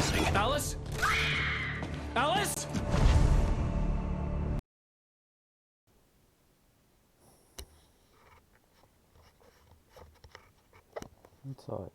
amazing. Alice? Alice? It's ours.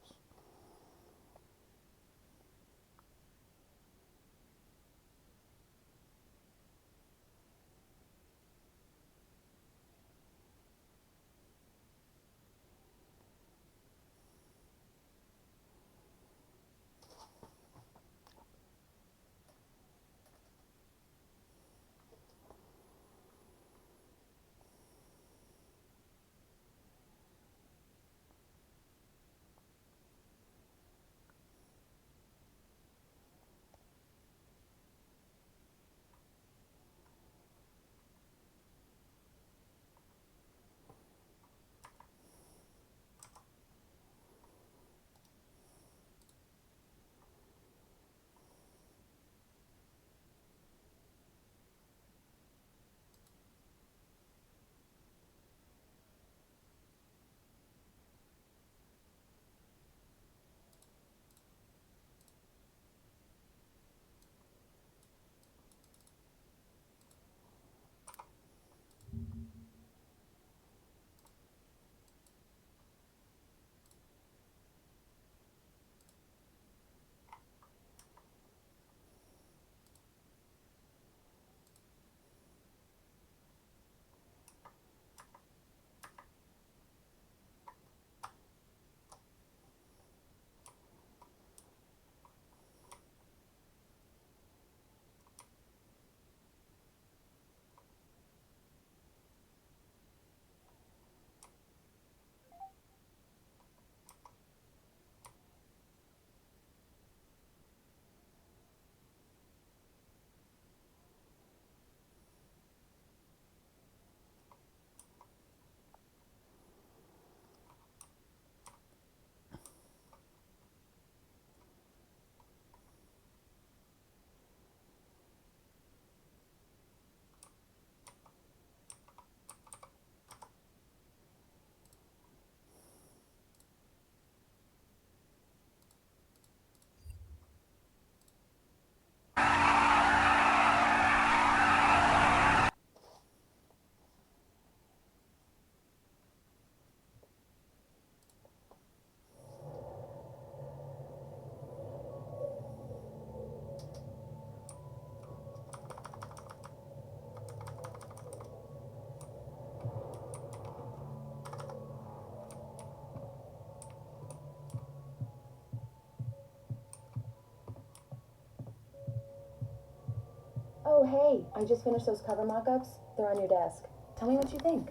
Oh, hey, I just finished those cover mock-ups. They're on your desk. Tell me what you think.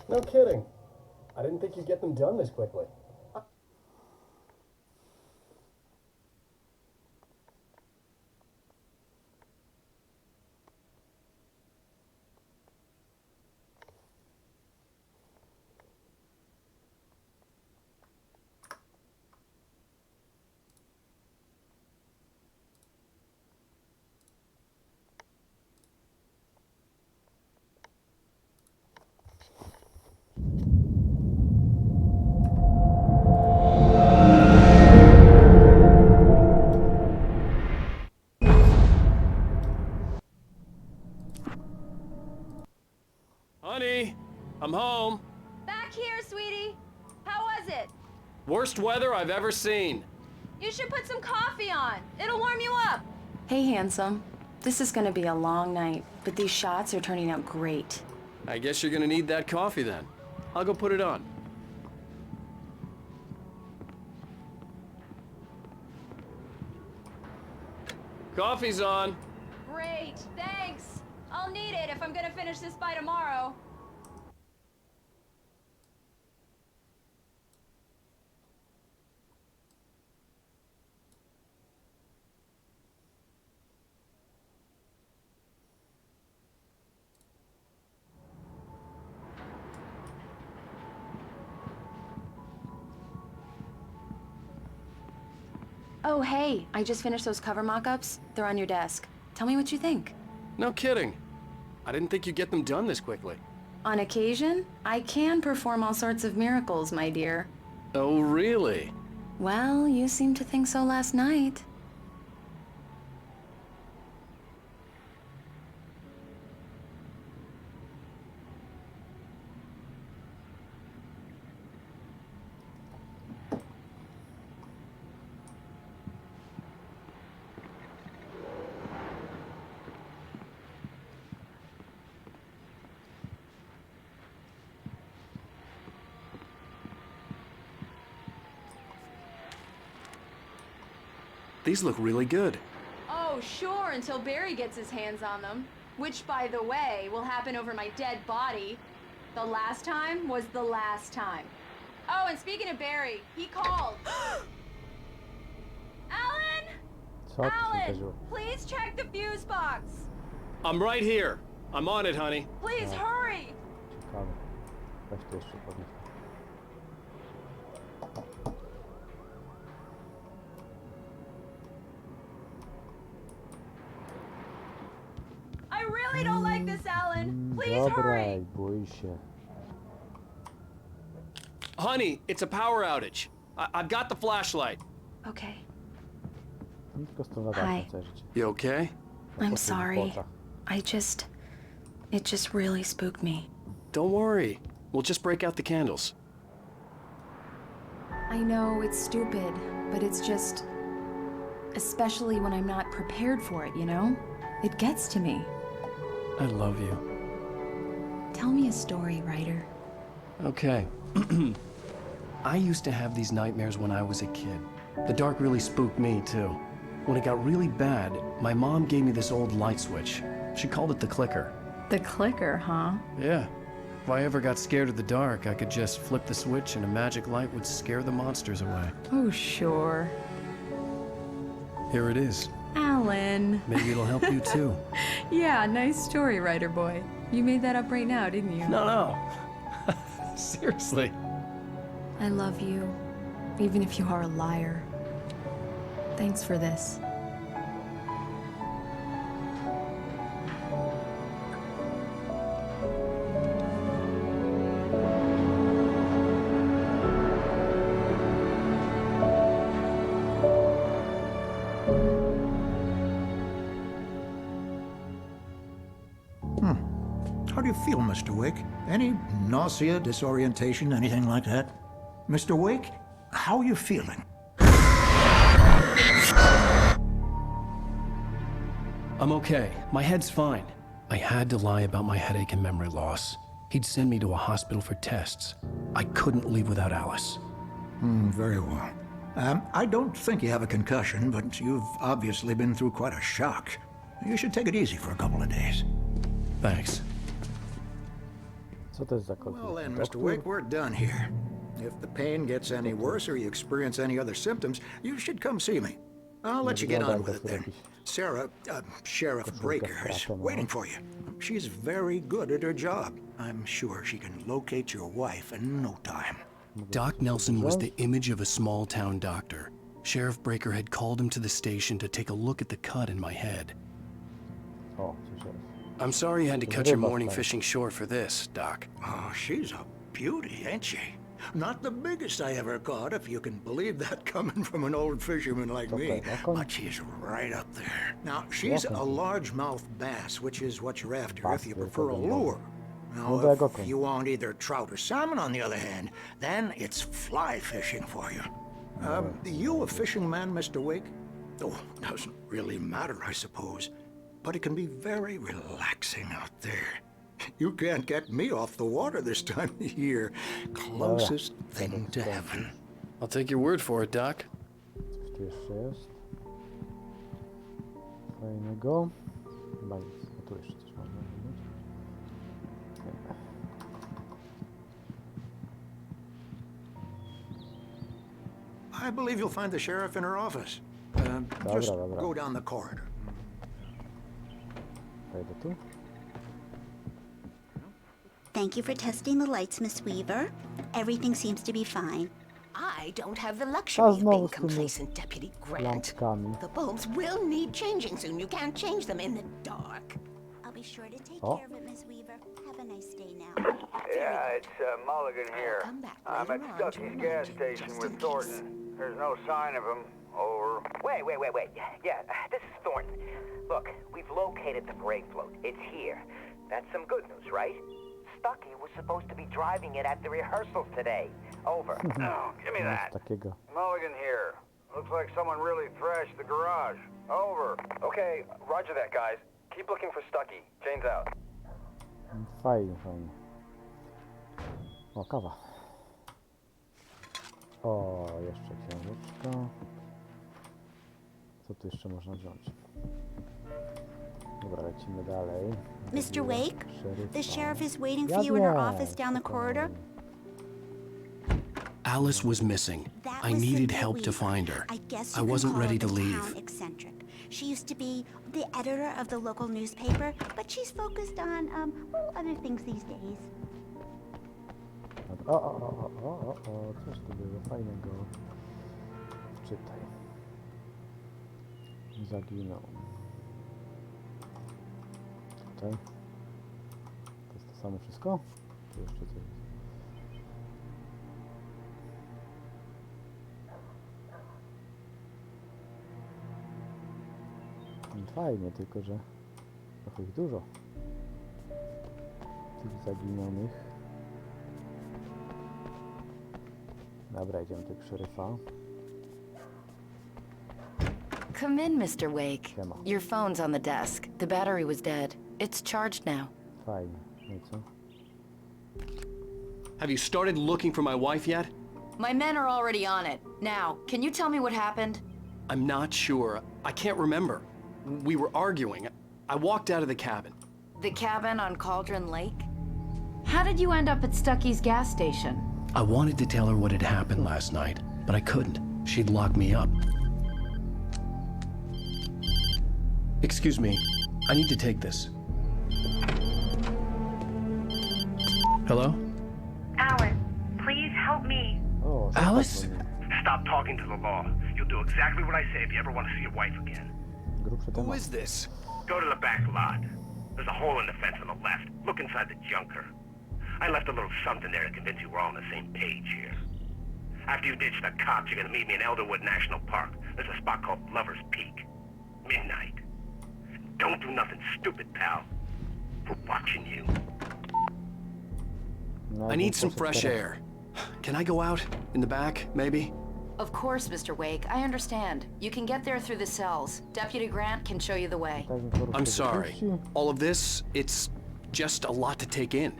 No kidding. I didn't think you'd get them done this quickly. Honey, I'm home. Back here, sweetie. How was it? Worst weather I've ever seen. You should put some coffee on. It'll warm you up. Hey, handsome. This is gonna be a long night, but these shots are turning out great. I guess you're gonna need that coffee then. I'll go put it on. Coffee's on. Great, thanks. I'll need it if I'm gonna finish this by tomorrow. Oh, hey, I just finished those cover mock-ups. They're on your desk. Tell me what you think. No kidding. I didn't think you'd get them done this quickly. On occasion, I can perform all sorts of miracles, my dear. Oh, really? Well, you seemed to think so last night. These look really good. Oh, sure, until Barry gets his hands on them. Which, by the way, will happen over my dead body. The last time was the last time. Oh, and speaking of Barry, he called. Alan! Co ci się Alan, zdarzyło? please check the fuse box. I'm right here. I'm on it, honey. Please hurry. Ciekawe. Weź to jeszcze podnieś. I really don't like this, Alan. Please Dobra, hurry. bój się. Honey, it's a power outage. I've got the flashlight. Okay. Tylko z tą Hi. latarką całe życie. You okay? I'm sorry. It just really spooked me. Don't worry. We'll just break out the candles. I know it's stupid, but it's just... Especially when I'm not prepared for it, you know? It gets to me. I love you. Tell me a story, writer. Okay. I used to have these nightmares when I was a kid. The dark really spooked me, too. When it got really bad, my mom gave me this old light switch. She called it the clicker. The clicker, huh? Yeah. If I ever got scared of the dark, I could just flip the switch and a magic light would scare the monsters away. Oh, sure. Here it is. Alan. Maybe it'll help you, too. Yeah, nice story, writer boy. You made that up right now, didn't you? No. Seriously. I love you, even if you are a liar. Thanks for this. How do you feel, Mr. Wake? Any nausea, disorientation, anything like that? Mr. Wake, how are you feeling? I'm okay. My head's fine. I had to lie about my headache and memory loss. He'd send me to a hospital for tests. I couldn't leave without Alice. Very well. I don't think you have a concussion, but you've obviously been through quite a shock. You should take it easy for a couple of days. Thanks. Co to jest za kot? Well then, Mr. Doktor? Wake, we're done here. If the pain gets any worse or you experience any other symptoms, you should come see me. I'll let you get on with it then. Sarah, Sheriff Breaker is waiting for you. She's very good at her job. I'm sure she can locate your wife in no time. Doc Nelson was the image of a small-town doctor. Sheriff Breaker had called him to the station to take a look at the cut in my head. O, słyszałeś. I'm sorry you had to cut your morning fishing short for this, Doc. Oh, she's a beauty, ain't she? Not the biggest I ever caught, if you can believe that coming from an old fisherman like me. But she's right up there. Now, she's a largemouth bass, which is what you're after if you prefer a lure. Now, if you want either trout or salmon, on the other hand, then it's fly fishing for you. You a fishing man, Mr. Wake? Oh, doesn't really matter, I suppose. But it can be very relaxing out there. You can't get me off the water this time of year. Closest thing to heaven. I'll take your word for it, Doc. Coś tu jeszcze jest. Fajnego. Chyba nic. A tu jeszcze coś można zrobić. Nie. I believe you'll find the sheriff in her office. Just go down the corridor. Wejdę tu. Thank you for testing the lights, Miss Weaver. Everything seems to be fine. I don't have the luxury of being znowu z tymi complacent, Deputy Grant. lampkami. The bulbs will need changing soon. You can't change them in the dark. I'll be sure to take Oh. care of it, Miss Weaver. Have a nice day now. Yeah, it's Mulligan here. come back I'm later at on to Stucky's remind gas you, station just with in case. Thornton. There's no sign of him. Over. Wait. Yeah, this is Thornton. Look, we've located the brake float. It's here. That's some good news, right? Stucky was supposed to be driving it at the rehearsals today. Over. Oh, give me Nic that. takiego. Mulligan here. Looks like someone really thrashed the garage. Over. Okay, roger that, guys. Keep looking for Stucky. Jane's out. Fajnie, fajnie. O, kawa. O, jeszcze książeczka. Co tu jeszcze można wziąć? Dobra, lecimy dalej. Mr. Wake, Szeryfa. the sheriff is waiting Ja for you in her wiem, office down the corridor. Alice was missing. That I was needed Cynthia help to Weaver. find her. I guess I you can wasn't call her ready the to leave. town eccentric. She used to be the editor of the local newspaper, but she's focused on, other things these days. O, coś tu było fajnego. Czytaj. Zaginął. Tutaj. To jest to samo wszystko? Tu jeszcze coś jest. Fajnie, tylko że trochę ich dużo. Tych zaginionych. Dobra, idziemy do szeryfa. Come in, Mr. Wake. Siema. Your phone's on the desk. The battery was dead. It's charged now. Fajnie. No i co? Have you started looking for my wife yet? My men are already on it. Now, can you tell me what happened? I'm not sure. I can't remember. We were arguing. I walked out of the cabin. The cabin on Cauldron Lake? How did you end up at Stucky's gas station? I wanted to tell her what had happened last night, but I couldn't. She'd lock me up. Excuse me. I need to take this. Hello? Alice, please help me. O, Alice? Stop talking to the law. You'll do exactly what I say if you ever want to see your wife again. grubszy Who temat. is this? Go to the back lot. There's a hole in the fence on the left. Look inside the junker. I left a little something there to convince you we're all on the same page here. After you ditch the cops, you're gonna meet me in Elderwood National Park. There's a spot called Lover's Peak. Midnight. Don't do nothing stupid, pal. We're watching you. No, I need some poszedł fresh teraz. air. Can I go out? In the back, maybe? Of course, Mr. Wake. I understand. You can get there through the cells. Deputy Grant can show you the way. Tak mi poruszył I'm sorry. wypuści. All of this, it's just a lot to take in.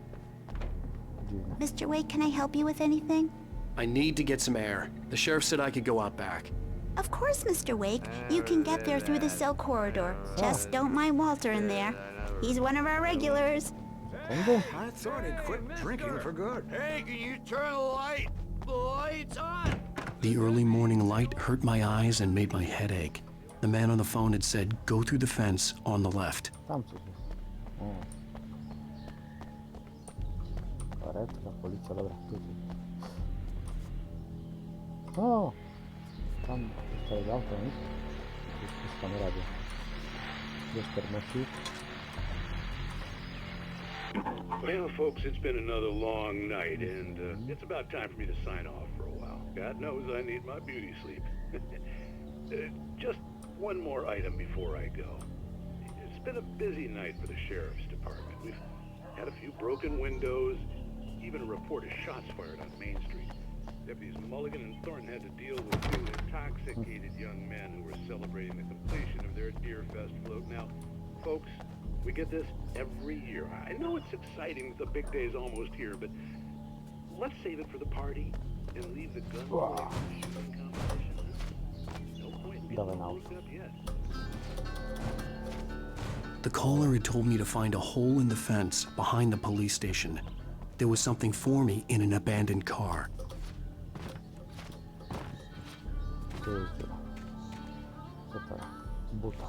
Dziwne. Mr. Wake, can I help you with anything? I need to get some air. The sheriff said I could go out back. Of course, Mr. Wake. You can get there through the cell corridor. Just don't mind Walter in there. He's one of our regulars. Tędy? I thought he'd quit drinking for good. Hey, can you turn the light? The light's on! The early morning light hurt my eyes and made my head ache. The man on the phone had said, go through the fence on the left. Tam coś jest. O. Karetka, policja, dobra, tu. O! Tam jest auto, nic? Tu jest tam radio. Jest termosik. Well, folks, it's been another long night, and it's about time for me to sign off for a while. God knows I need my beauty sleep. Just one more item before I go. It's been a busy night for the sheriff's department. We've had a few broken windows, even a report of shots fired on Main Street. Deputies Mulligan and Thornton had to deal with two intoxicated young men who were celebrating the completion of their Deer Fest float. Now, folks, we get this every year. I know it's exciting that the big day's almost here, but let's save it for the party and leave the gun away for the shooting competition. No point in getting all worked up yet. The caller had told me to find a hole in the fence behind the police station. There was something for me in an abandoned car. Tu jest dziura. Co teraz? Buta.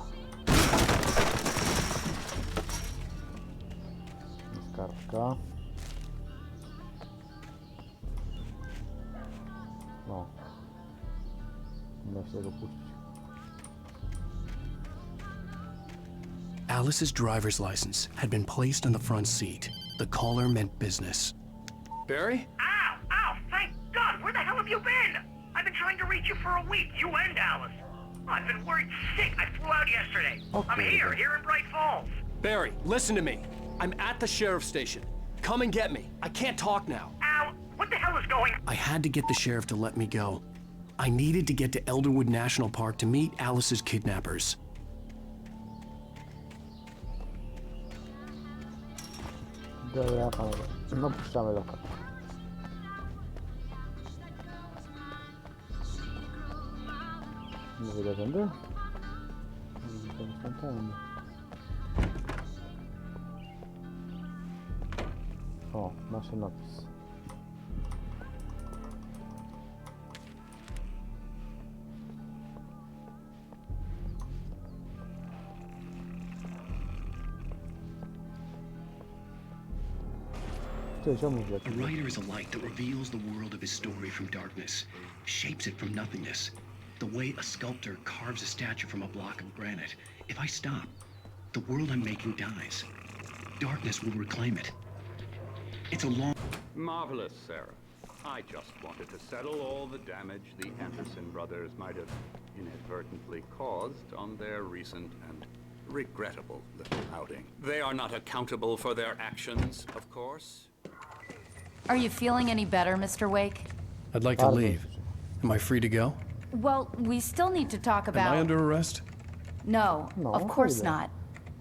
Jest kartka. No. Nie da się tego puścić. Alice's driver's license had been placed on the front seat. The caller meant business. Barry? Ow! Ow! Thank God! Where the hell have you been? I've been trying to reach you for a week, you and Alice. I've been worried sick. I flew out yesterday. I'm here in Bright Falls. Barry, listen to me. I'm at the sheriff's station. Come and get me. I can't talk now. Ow! What the hell is going on? I had to get the sheriff to let me go. I needed to get to Elderwood National Park to meet Alice's kidnappers. Dobra, panowie. No, puszczamy lokal. Nie wyjdę tędy? Widzimy fontanny. O, nasz napis. A writer is a light that reveals the world of his story from darkness, shapes it from nothingness. The way a sculptor carves a statue from a block of granite. If I stop, the world I'm making dies. Darkness will reclaim it. It's a long... Marvelous, Sarah. I just wanted to settle all the damage the Anderson brothers might have inadvertently caused on their recent and regrettable little outing. They are not accountable for their actions, of course. Are you feeling any better, Mr. Wake? I'd like to leave. Am I free to go? Well, we still need to talk about... Am I under arrest? No, of course not.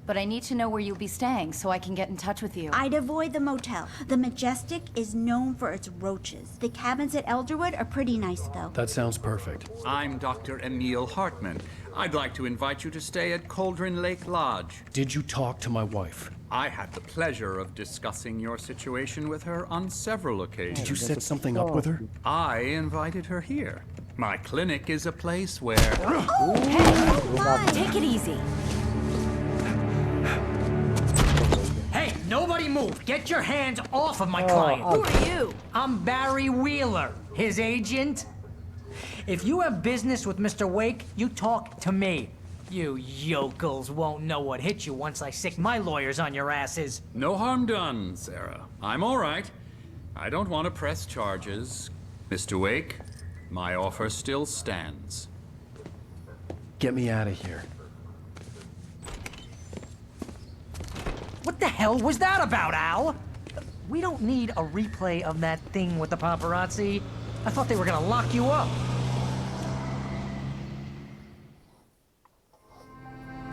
But I need to know where you'll be staying so I can get in touch with you. I'd avoid the motel. The Majestic is known for its roaches. The cabins at Elderwood are pretty nice, though. That sounds perfect. I'm Dr. Emil Hartman. I'd like to invite you to stay at Cauldron Lake Lodge. Did you talk to my wife? I had the pleasure of discussing your situation with her on several occasions. Did you set something up with her? I invited her here. My clinic is a place where... Hey, take it easy. Hey, nobody move! Get your hands off of my client! Who are you? I'm Barry Wheeler, his agent. If you have business with Mr. Wake, you talk to me. You yokels won't know what hit you once I sick my lawyers on your asses. No harm done, Sarah. I'm all right. I don't want to press charges. Mr. Wake, my offer still stands. Get me out of here. What the hell was that about, Al? We don't need a replay of that thing with the paparazzi. I thought they were gonna lock you up.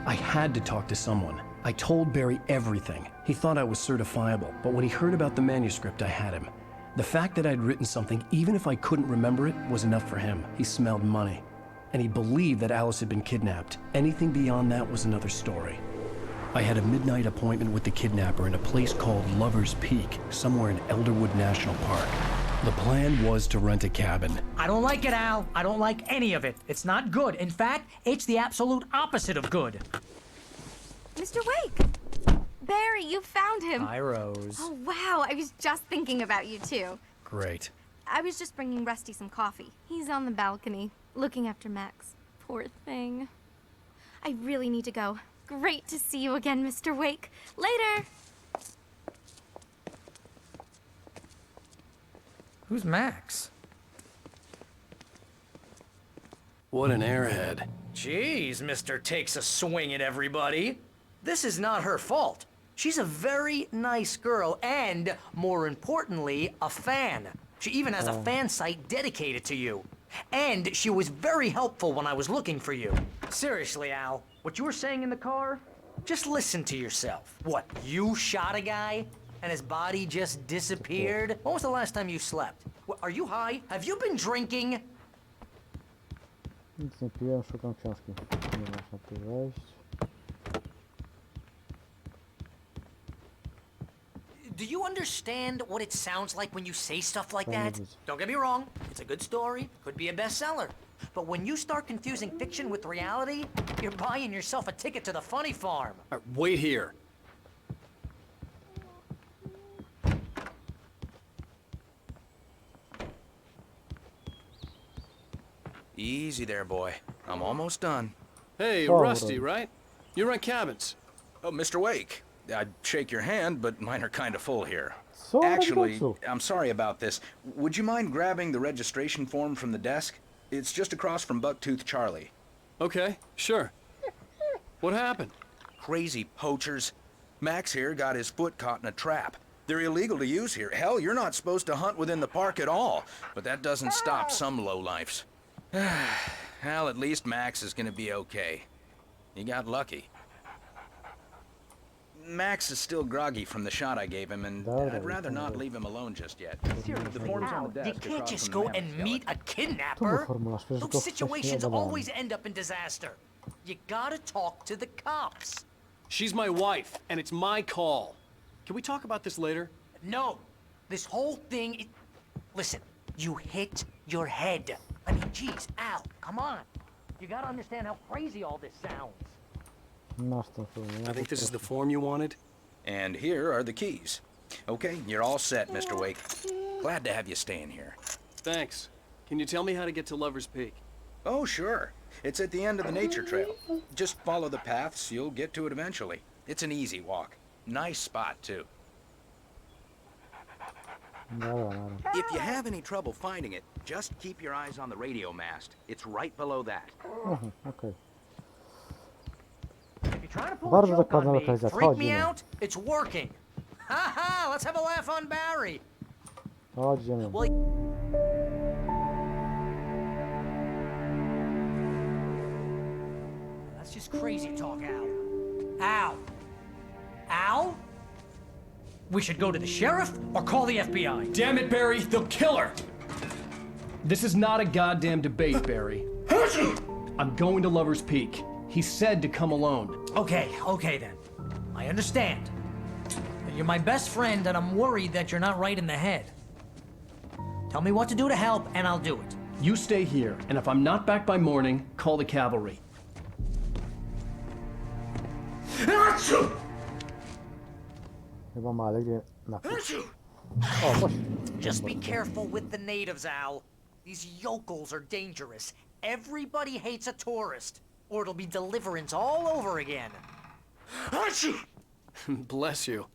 I had to talk to someone. I told Barry everything. He thought I was certifiable, but when he heard about the manuscript, I had him. The fact that I'd written something, even if I couldn't remember it, was enough for him. He smelled money. And he believed that Alice had been kidnapped. Anything beyond that was another story. I had a midnight appointment with the kidnapper in a place called Lover's Peak, somewhere in Elderwood National Park. The plan was to rent a cabin. I don't like it, Al. I don't like any of it. It's not good. In fact, it's the absolute opposite of good. Mr. Wake! Barry, you found him. Hi, Rose. Oh, wow. I was just thinking about you, too. Great. I was just bringing Rusty some coffee. He's on the balcony, looking after Max. Poor thing. I really need to go. Great to see you again, Mr. Wake. Later! Who's Max? What an airhead. Jeez, Mr. Takes a swing at everybody. This is not her fault. She's a very nice girl and, more importantly, a fan. She even has a fan site dedicated to you. And she was very helpful when I was looking for you. Seriously, Al, what you were saying in the car? Just listen to yourself. What, you shot a guy and his body just disappeared? When was the last time you slept? What, are you high? Have you been drinking? Nic nie piję, szukam książki. Nie można tu wejść. Do you understand what it sounds like when you say stuff like that? Don't get me wrong, it's a good story, could be a bestseller. But when you start confusing fiction with reality, you're buying yourself a ticket to the funny farm. Wait here. Easy there, boy. I'm almost done. Hey, Rusty, right? You rent cabins. Oh, Mr. Wake. I'd shake your hand, but mine are kind of full here. Co? Actually, I'm sorry about this. Would you mind grabbing the registration form from the desk? It's just across from Bucktooth Charlie. Okay, sure. What happened? Crazy poachers. Max here got his foot caught in a trap. They're illegal to use here. Hell, you're not supposed to hunt within the park at all. But that doesn't stop some lowlifes. Well, at least Max is gonna be okay. He got lucky. Max is still groggy from the shot I gave him, and I'd rather not leave him alone just yet. The form's on the You desk can't across just from the go and mammoth meet a kidnapper. formularz, przecież go Those wcześniej situations odebrałem. always end up in disaster. You gotta talk to the cops. She's my wife, and it's my call. Can we talk about this later? No. This whole thing. Listen, you hit your head. I mean, geez, Al, come on. You gotta understand how crazy all this sounds. I think this is the form you wanted. And here are the keys. Okay, you're all set, Mr. Wake. Glad to have you staying here. Thanks. Can you tell me how to get to Lover's Peak? Oh, sure. It's at the end of the nature trail. Just follow the paths, you'll get to it eventually. It's an easy walk. Nice spot, too. If you have any trouble finding it, just keep your eyes on the radio mast. It's right below that. Okej. If you're trying to pull a Bardzo joke dokładna on me, lokalizacja. freak me Chodzimy. out, it's working. Ha ha, let's have a laugh on Barry. Chodzimy. That's just crazy talk, Al. Al? Al? We should go to the sheriff or call the FBI. Damn it, Barry, they'll kill her! This is not a goddamn debate, Barry. I'm going to Lover's Peak. He said to come alone. Okay then. I understand. You're my best friend, and I'm worried that you're not right in the head. Tell me what to do to help, and I'll do it. You stay here, and if I'm not back by morning, call the cavalry. Chyba ma alergię na O, właśnie. Just be careful with the natives, Al. These yokels are dangerous. Everybody hates a tourist, or it'll be deliverance all over again. Bless you.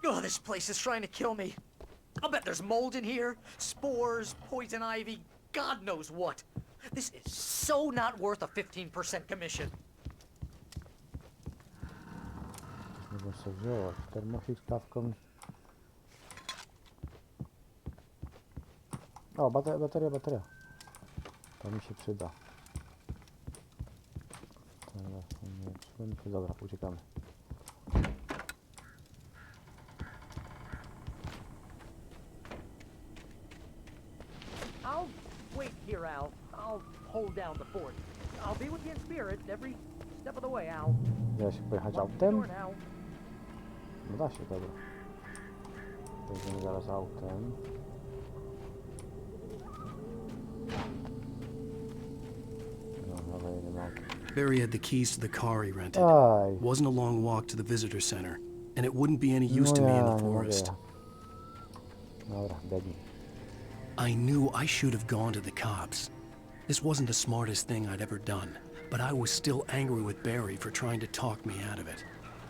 Oh, this place is trying to kill me. I'll bet there's mold in here, spores, poison ivy, God knows what. This is so not worth a 15% commission. Mogę sobie wziąć termosik z kawką. O, bateria. To mi się przyda. Teraz nie przyda mi się. Dobra, uciekamy. I'll wait here, Al. I'll hold down the fort. I'll be with you in spirit every step of the way, Al. Da się pojechać Lock the autem? door now. No da się, dobra. Pojedziemy zaraz autem. No, dobra, jedziemy autem. Barry had the keys to the car he rented. Aj. Wasn't a long walk to the visitor center, and it wouldn't be any use to me in the forest. Dobra, biegnij. I knew I should have gone to the cops. This wasn't the smartest thing I'd ever done, but I was still angry with Barry for trying to talk me out of it.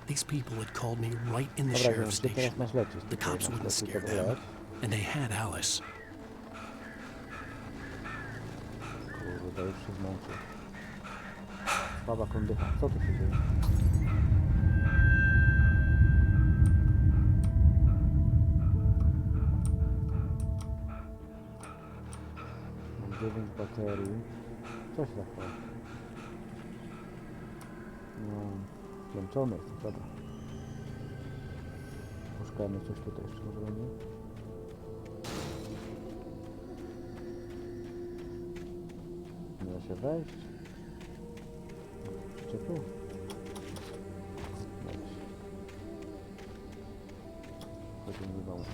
These people had called me right in the Dobra, sheriff's więc ty teraz station. masz lecieć. The cops wouldn't scare them, and they had Alice. Kurde, już się zmęczył. Słaba kondycha. Co tu się dzieje? Mam 9 baterii. Co się tak stało? No, zmęczony jestem, dobra. Poszukajmy coś tutaj jeszcze może będzie. Nie da się wejść. Czy tu? Da się. Chodzimy do domu.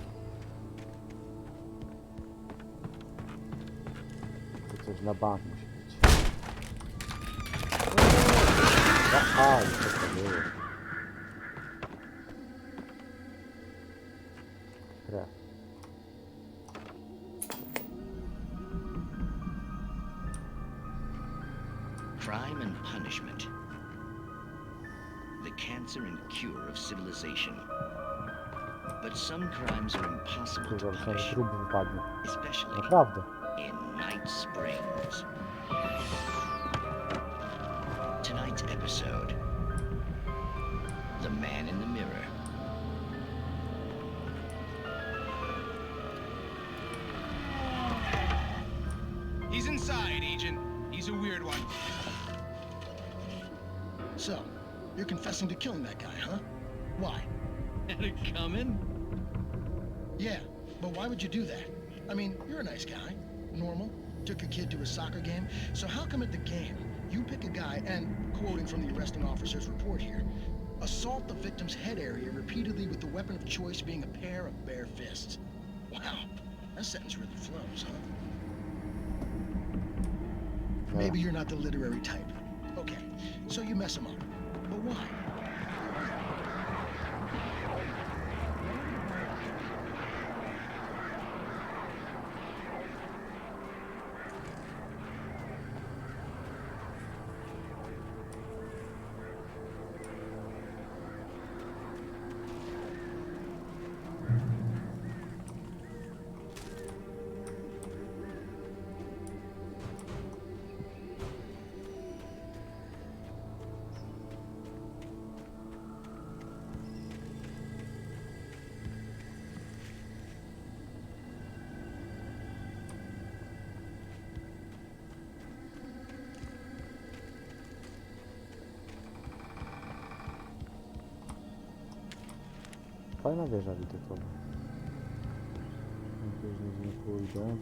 Tu coś na bank musi być. Aha, już to było. Krew. Crime and punishment. The cancer and cure of civilization. But some crimes are impossible to punish, Trup wypadnie. especially Naprawdę. in Night Springs. Tonight's episode, The Man in the Mirror. He's inside, Agent. He's a weird one. So, you're confessing to killing that guy, huh? Why? Had it coming? Yeah, but why would you do that? I mean, you're a nice guy. Normal. Took your kid to a soccer game. So how come at the game, You pick a guy and, quoting from the arresting officer's report here, assault the victim's head area repeatedly with the weapon of choice being a pair of bare fists. Wow, that sentence really flows, huh? Maybe you're not the literary type. Okay, so you mess him up. But why? Fajna wieża widokowa. Później nie pójdę.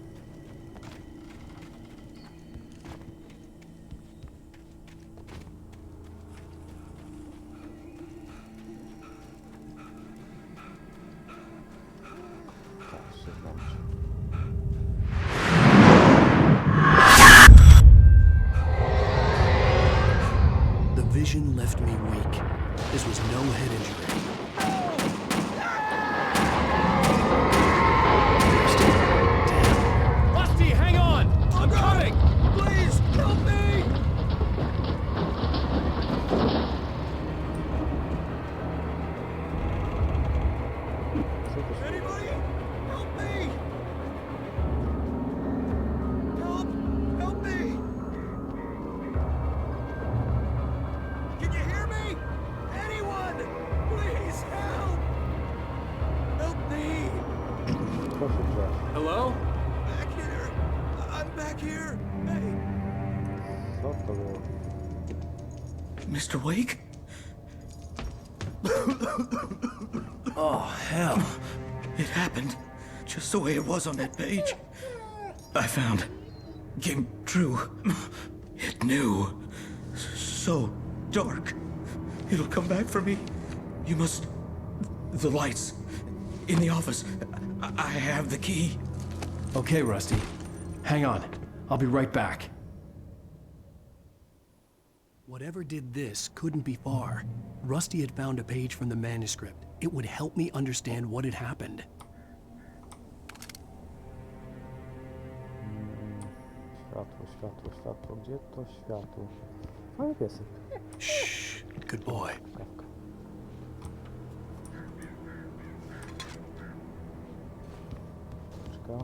Tak się włączy. The vision left me weak. This was no head injury. Rusty, hang on! I'm coming! Please, help me! Anybody? Help me! Help me! Can you hear me? Anyone! Please help! Help me! Hello? Back here! I'm back here! Hey! Mr. Wake? Oh, hell. It happened just the way it was on that page. I found. Came true. It knew. So dark. It'll come back for me. You must... The lights. In the office. I have the key. Okay, Rusty. Hang on. I'll be right back. Whatever did this couldn't be far. Rusty had found a page from the manuscript. It would help me understand what had happened. Światło, światło, światło. Gdzie to światło? Ale piesek. Shh. Good boy. Kawka. Czeka.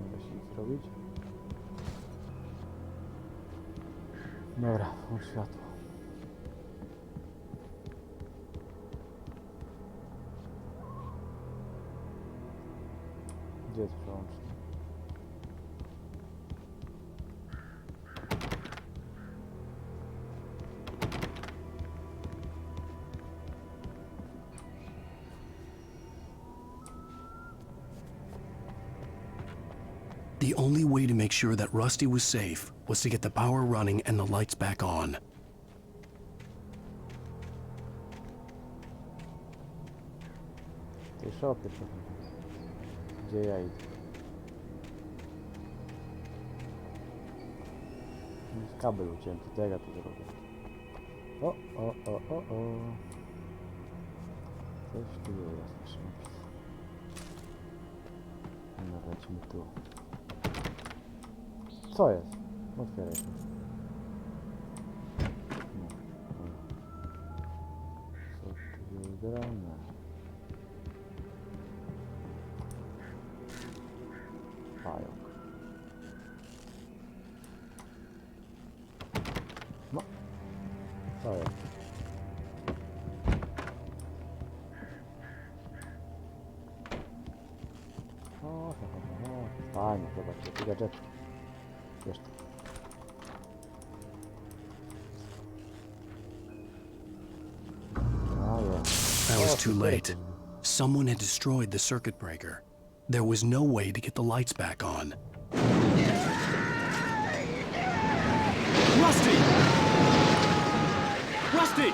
Nie da się nic zrobić. Dobra, włącz światło. Gdzie jest przełącznik? The only way to make sure that Rusty was safe was to get the power running and the lights back on. W tej szopie trochę. Gdzie ja idę? Jest kabel ucięty, to jak ja to zrobię? O. Coś tu jest. No, lecimy tu. Co jest? Otwieraj się. No. Co tu jest grane? Pająk. No. Co jest? Fajnie, zobaczcie, te gadżety. Wiesz to. I was too late. Someone had destroyed the circuit breaker. There was no way to get the lights back on. Rusty! Rusty!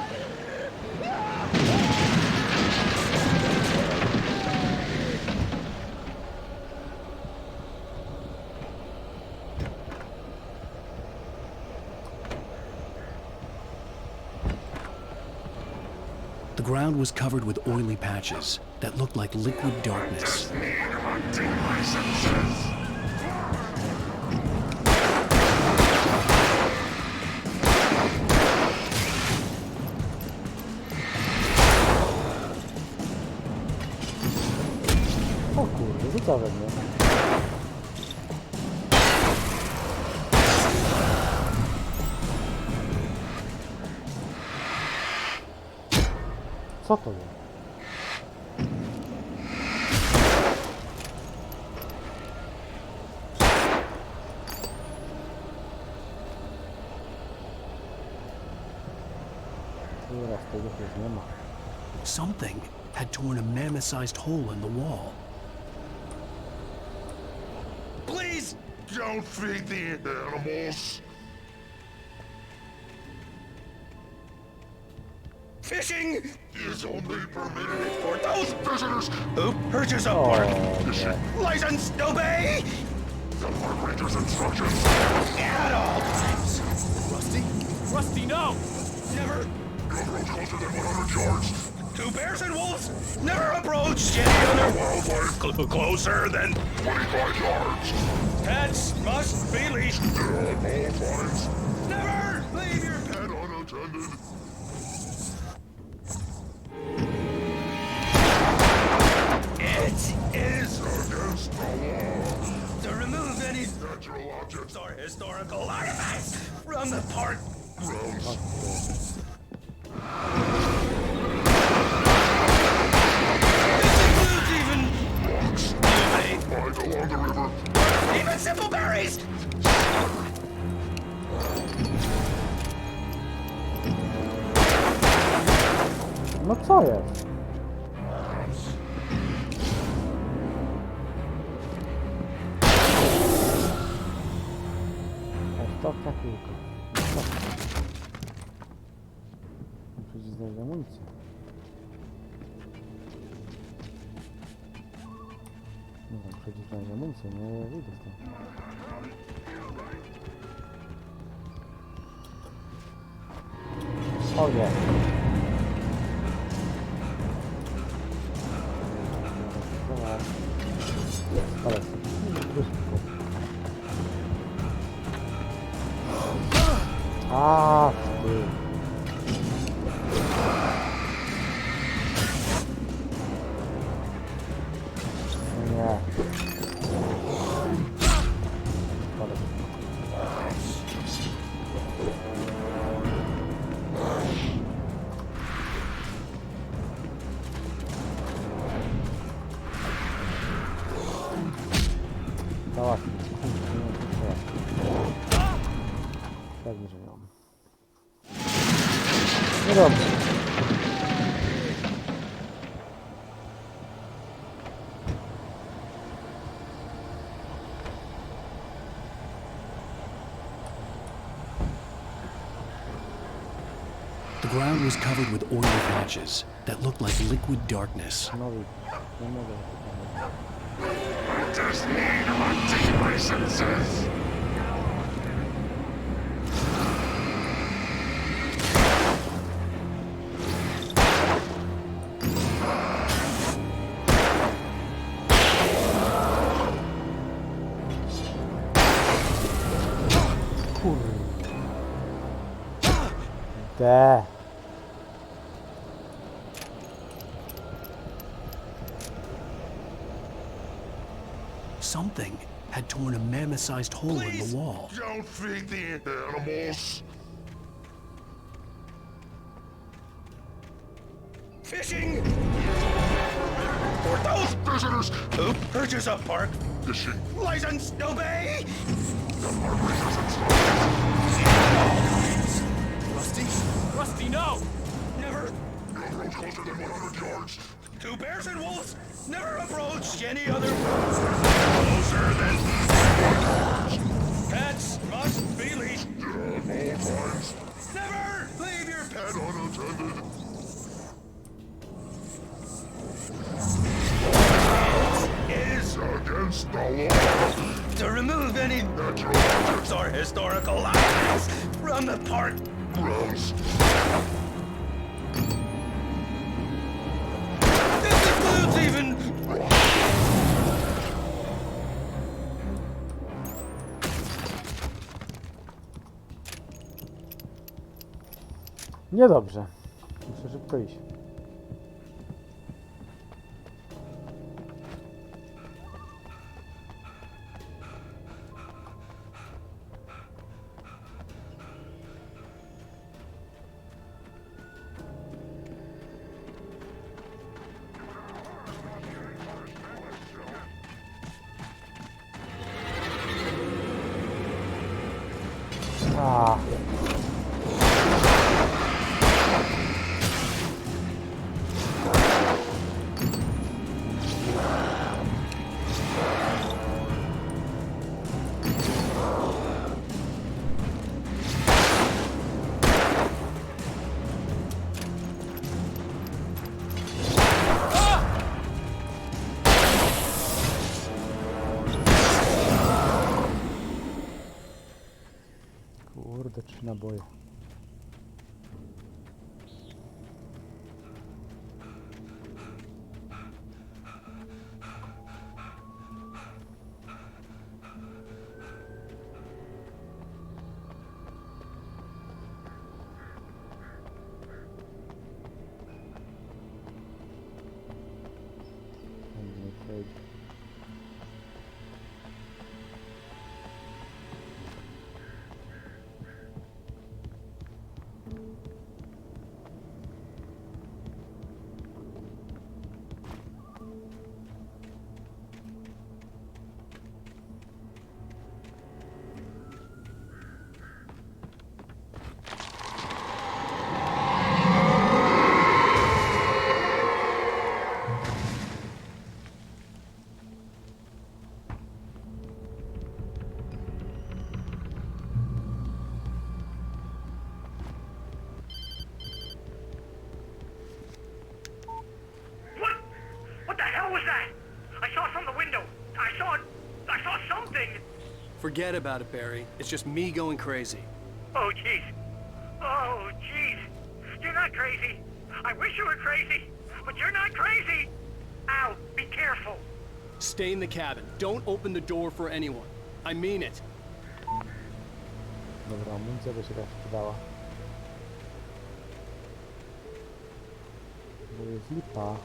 The ground was covered with oily patches that looked like liquid darkness. O kurde, rzuca we mnie. Co to jest? Teraz tego już nie ma. Something had torn a mammoth-sized hole in the wall. Please don't feed the animals. Fishing is only permitted for those visitors who purchase a park fishing license to obey the park ranger's instructions at all times. Rusty? Rusty, no! Never. Don't approach closer than 100 yards. Two bears and wolves never approach any other Wildlife closer than 25 yards. Pets must be leashed. At all times. Never leave your Pet unattended. It is against the law to remove any natural objects or historical artifacts from the park grounds. Rocks find along the river. Even simple berries! No co jest? Ostatnia piłka. Muszę znaleźć amunicję. No tam muszę znaleźć amunicję, nie wyjdę stąd. O nie! Ale a, ty. Nie. Załatwić. Pewnie, że ją. No dobrze. The ground was covered with oily patches that looked like liquid darkness. No nie mogę. Just need hunting licenses. Kurde. Something had torn a mammoth-sized hole in the wall. Don't feed the animals. Fishing for those visitors who purchase a park fishing license to obey the park ranger's instructions. Rusty? Rusty, no! Never. Don't approach closer than 100 yards. Two bears and wolves never approach any other Closer than 25 yards. Pets must be leashed. At all times. Never leave your pet unattended. Is against the law To remove any natural objects or historical items from the park grounds. This includes even... Niedobrze. Muszę szybko iść. Ah. Kurde, 3 naboje. Forget about it, Barry. It's just me going crazy. Oh, jeez. Oh, jeez. You're not crazy. I wish you were crazy, but you're not crazy. Ow, be careful. Stay in the cabin. Don't open the door for anyone. I mean it. Dobra, amunicja by się też przydała. Bo jest lipa.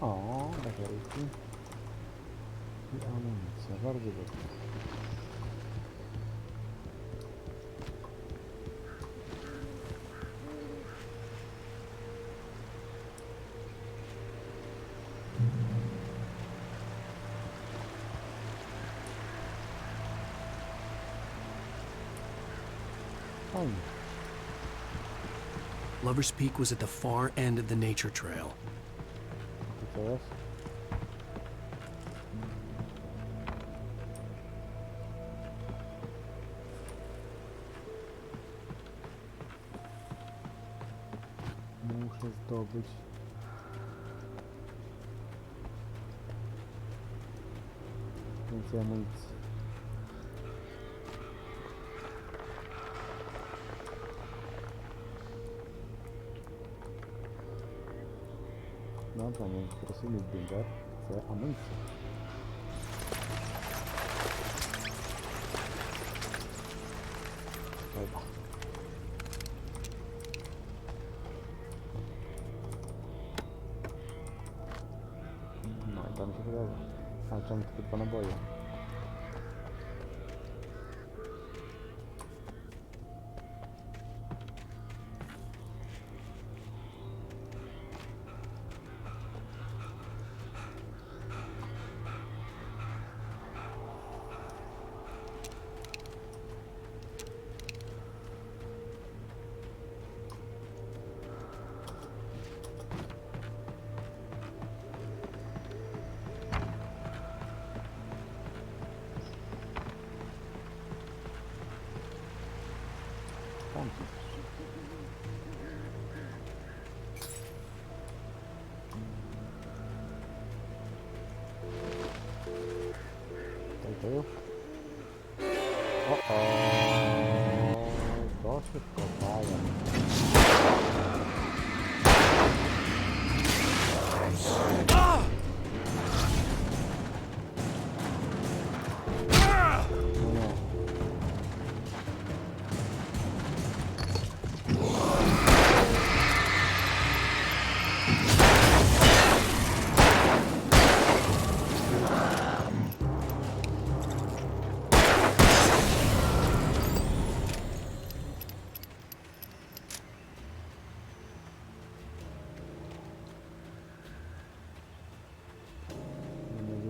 O, bateryjki. I amunicja, bardzo dobrze. Fajnie. Lover's Peak was at the far end of the nature trail. I co jest? Muszę zdobyć więcej amunicji. Dobra, nie interesuje mnie binder, chcę amunicję. Dobra. No i to mi się podoba. A czemu tylko 2 naboje? końcu. Tu. O, to szybko daje.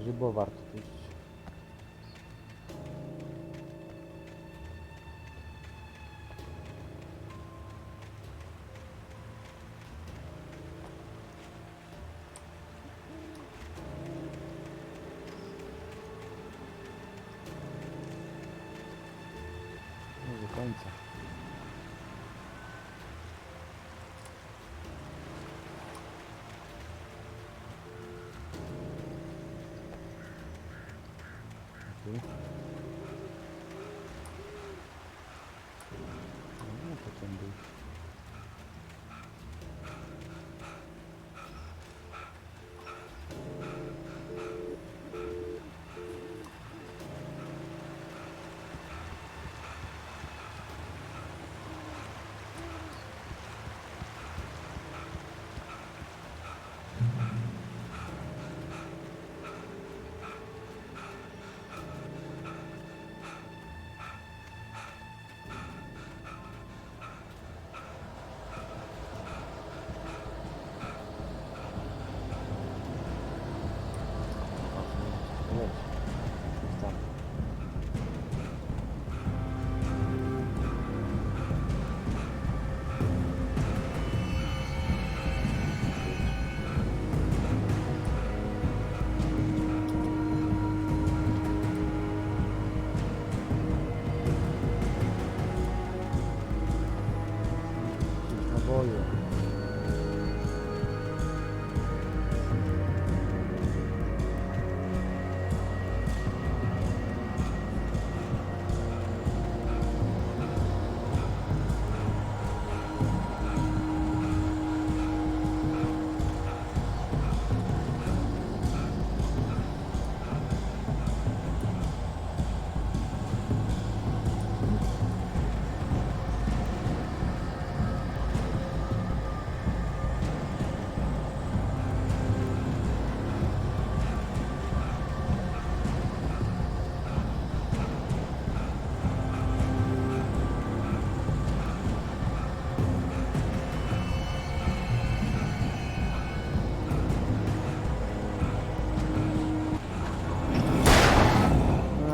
Że było warto tu iść. Nie do końca. No to ten był.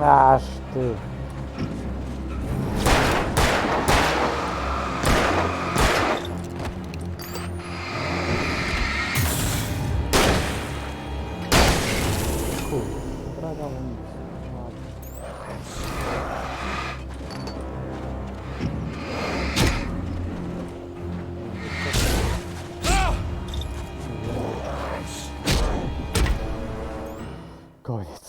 Aż ty. Kurde, braga amunicji. Koniec.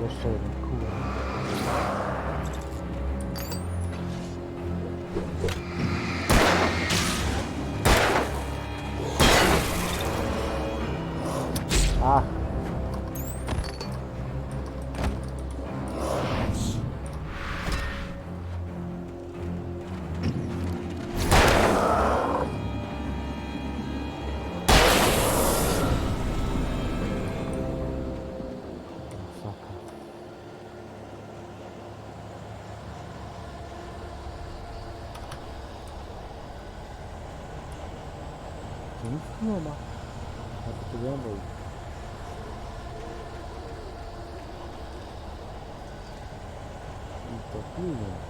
Jeszcze jeden, kurde. Ach. nic tu nie ma. Ja to tu wiem, bo... I to pilnie.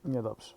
Niedobrze.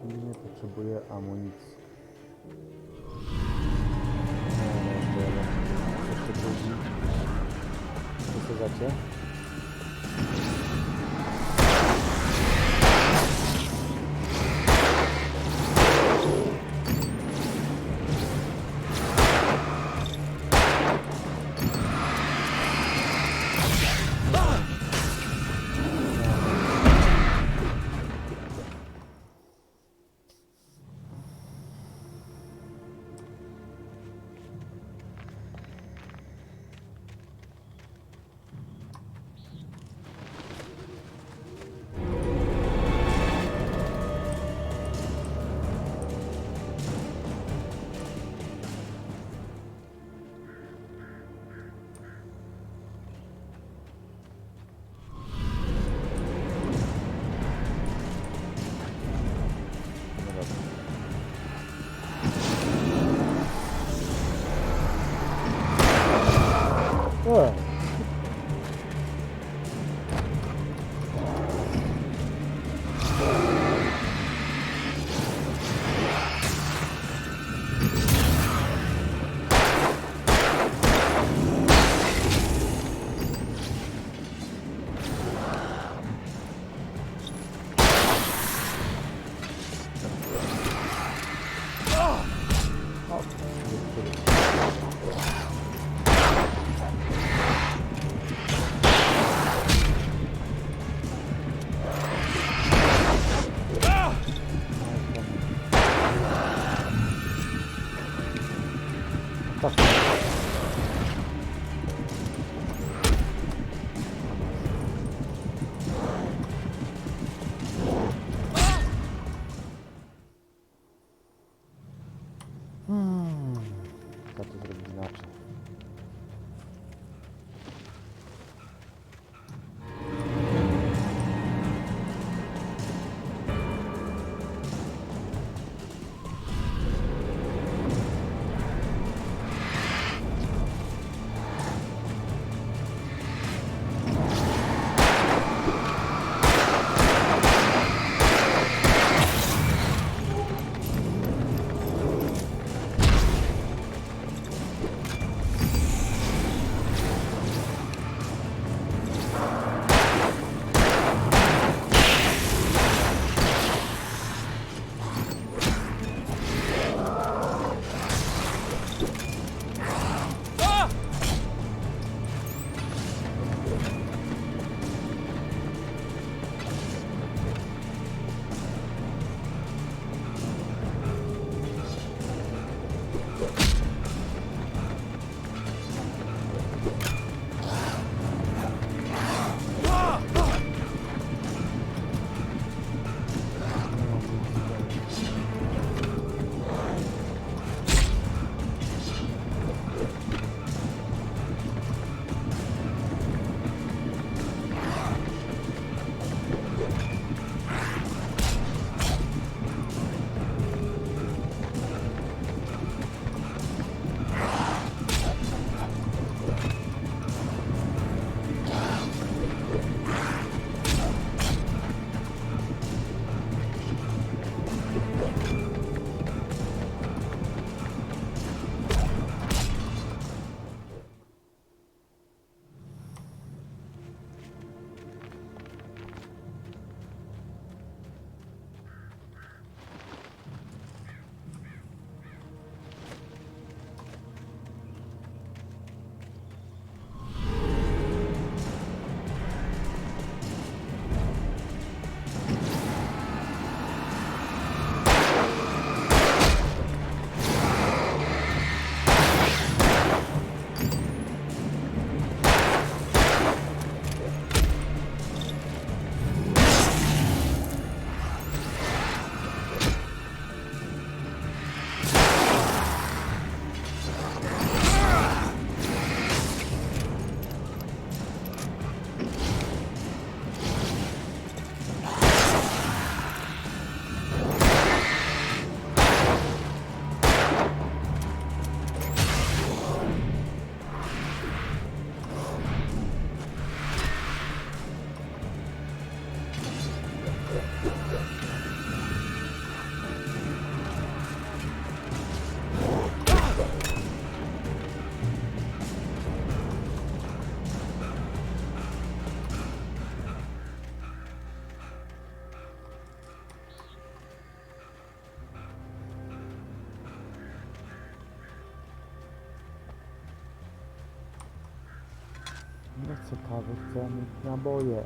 Nie potrzebuję amunicji. Co chcecie? Tak. Trzeba to zrobić inaczej. Nie chcę kawy, chcę mieć naboje.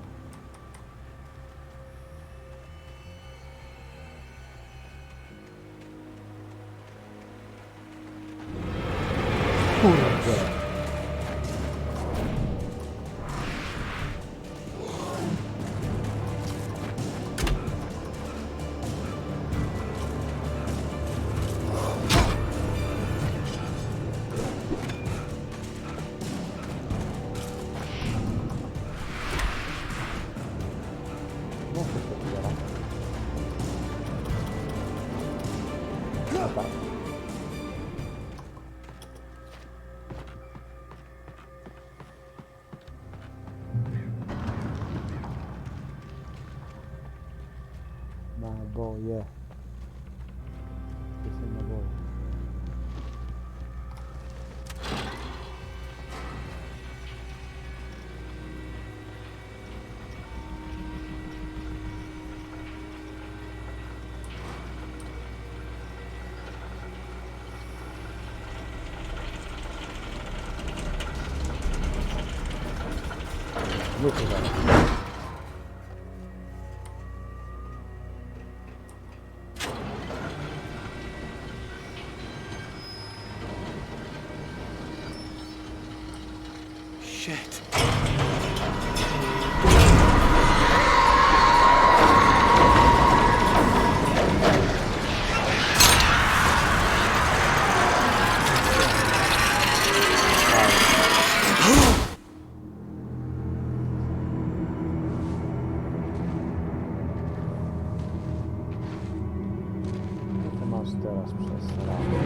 Kurde. Naboje. To są naboje. Shit. Co masz teraz przez ramię?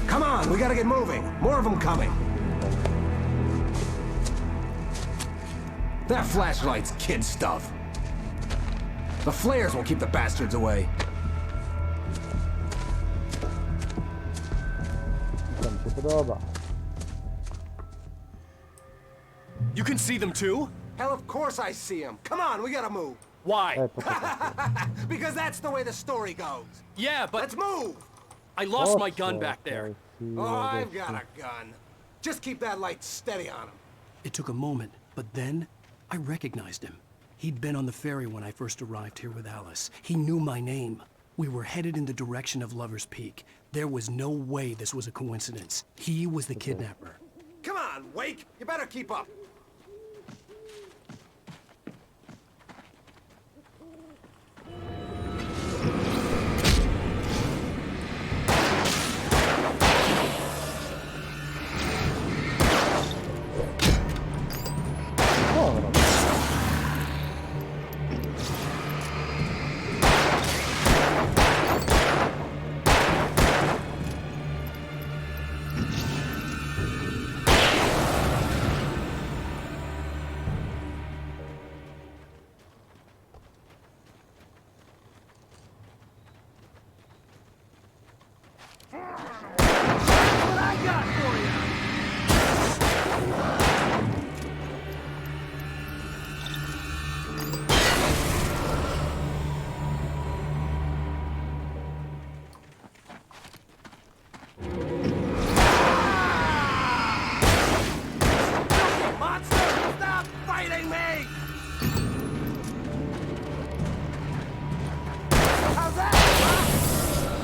Come on, we gotta get moving. More of them coming. That flashlight's kid stuff. The flares will keep the bastards away. To mi się podoba. You can see them too? Hell, of course I see them. Come on, we gotta move. Why? Because that's the way the story goes. Yeah, but... Let's move! I lost my gun back there. Oh, I've got a gun. Just keep that light steady on him. It took a moment, but then I recognized him. He'd been on the ferry when I first arrived here with Alice. He knew my name. We were headed in the direction of Lover's Peak. There was no way this was a coincidence. He was the kidnapper. Come on, Wake! You better keep up.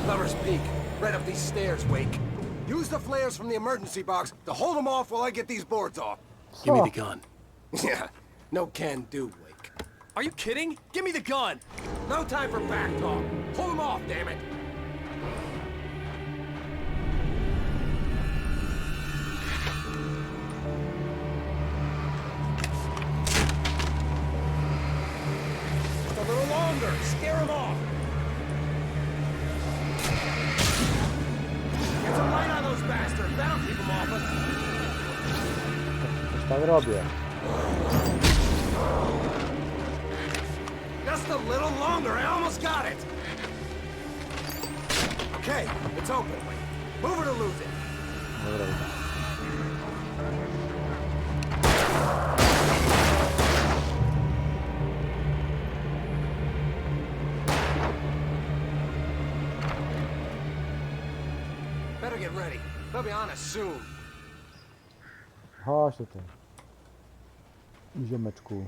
Lover's Peak. Right up these stairs, Wake. Use the flares from the emergency box to hold them off while I get these boards off. Give me the gun. Yeah, no can do, Wake. Are you kidding? Give me the gun! No time for back talk. Pull them off, damn it. Just a little longer. Scare them off. Get some light on those bastards. That'll keep them off us. Coś tak robię. Just a little longer. I almost got it. Okay, it's open. Move it or lose it. Dobra. Better get ready. They'll be on us soon. Chodź tutaj. Ziomeczku.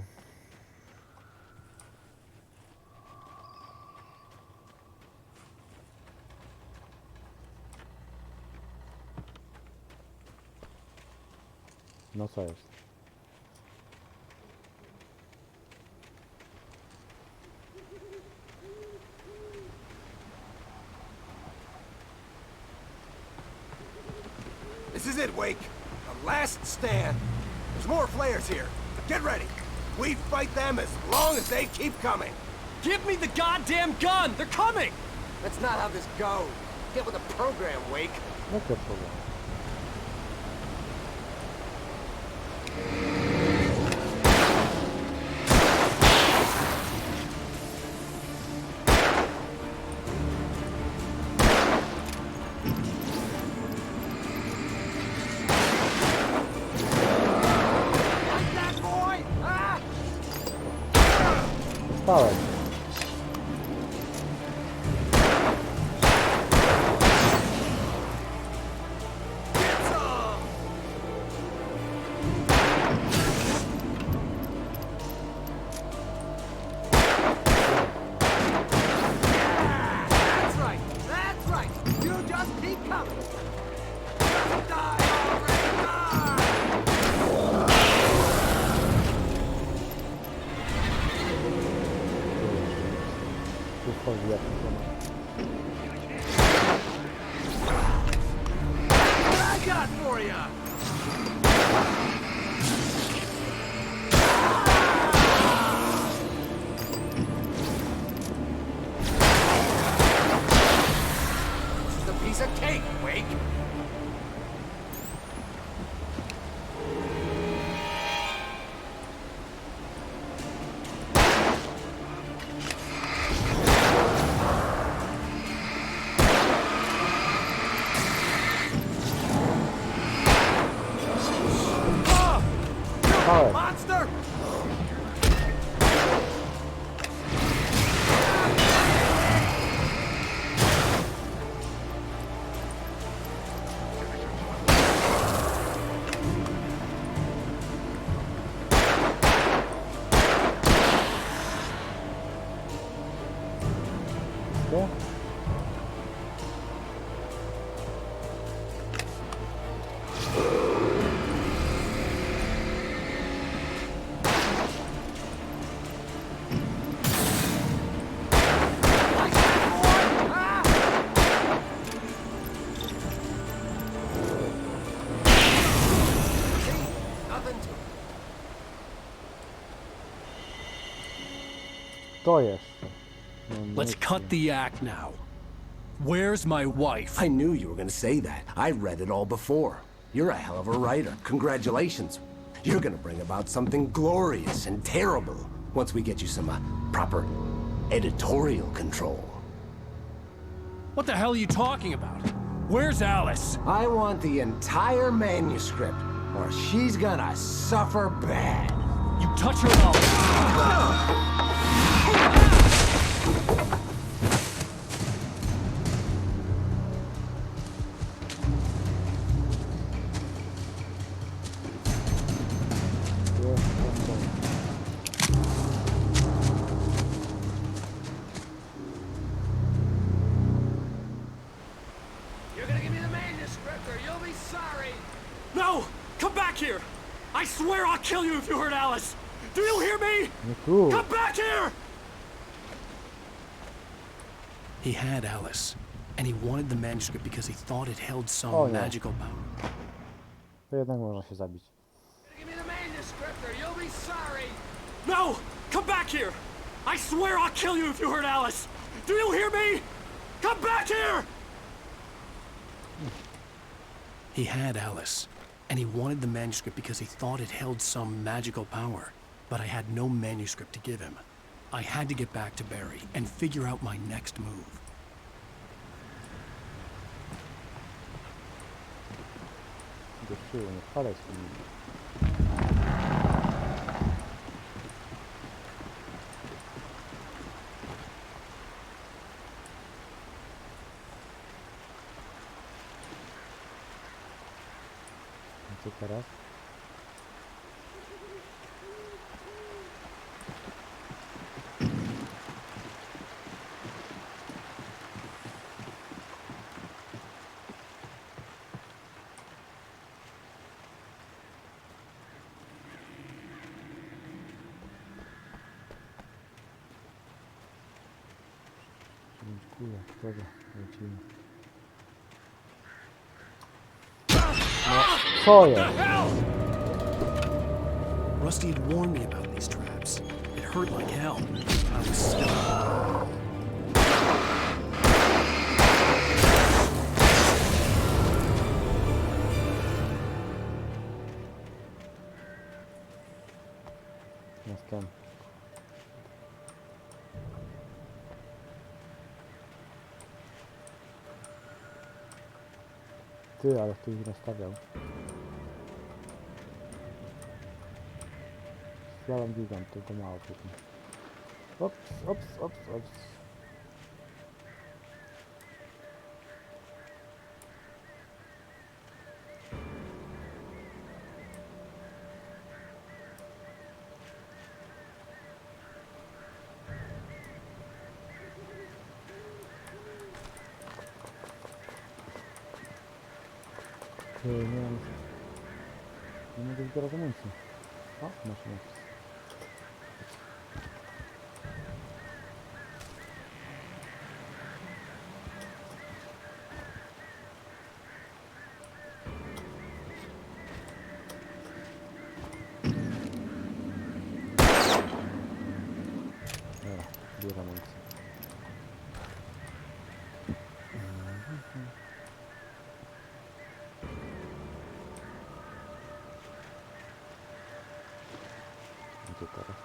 No co jest? This is it, Wake. The last stand. There's more flares here. Get ready. We fight them as long as they keep coming. Give me the goddamn gun! They're coming! That's not how this goes. Get with the program, Wake. Jakie problem? Spałem. Powiem. I got for ya! This is a piece of cake, Wake. Monster! Co? Nothing to To jeszcze. Let's cut the act now. Where's my wife? I knew you were gonna say that. I read it all before. You're a hell of a writer. Congratulations. You're gonna bring about something glorious and terrible once we get you some proper editorial control. What the hell are you talking about? Where's Alice? I want the entire manuscript, or she's gonna suffer bad. You touch her now. You're gonna give me the manuscript or you'll be sorry! No! Come back here! I swear I'll kill you if you hurt Alice! Do you hear me? Tu. Come back here! He had Alice, and he wanted the manuscript because he thought it held some O nie. magical power. To jednak można się zabić. Give me the manuscript or you'll be sorry! No! Come back here! I swear I'll kill you if you hurt Alice! Do you hear me? Come back here! He had Alice, and he wanted the manuscript because he thought it held some magical power. But I had no manuscript to give him. I had to get back to Barry and figure out my next move. Gościu, nie wpadaj z tym. Co teraz? Kule, dobra, lecimy. No, co jest? Rusty had warned me about these traps. It hurt like hell. I was stuck. Następny. Ty, ale ktoś rozstawiał. Slalom gigant, tylko mało później. Ops, ops, ops, ops. Nie mogę zbierać amunicji. O, maszyna. Bierze amunicję. Gdzie teraz?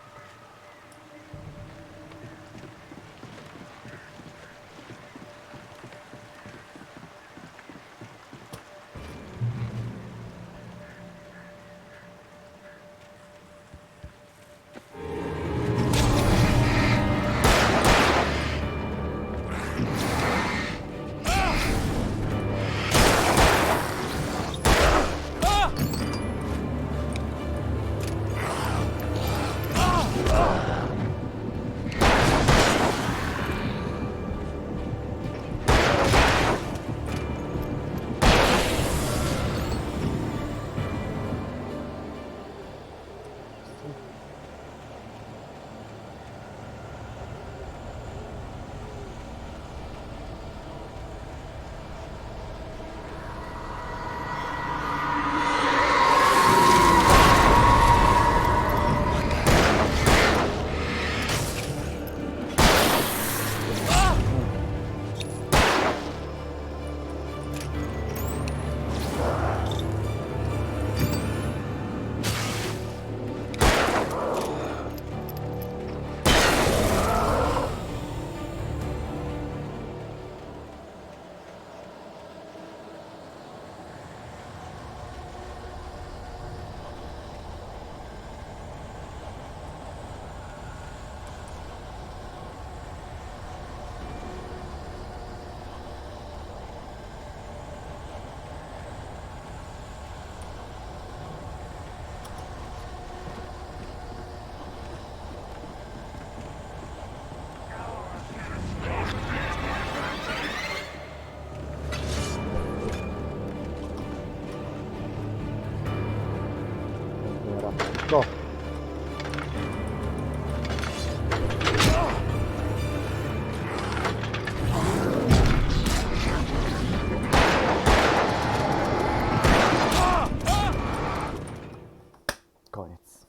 Go. Koniec.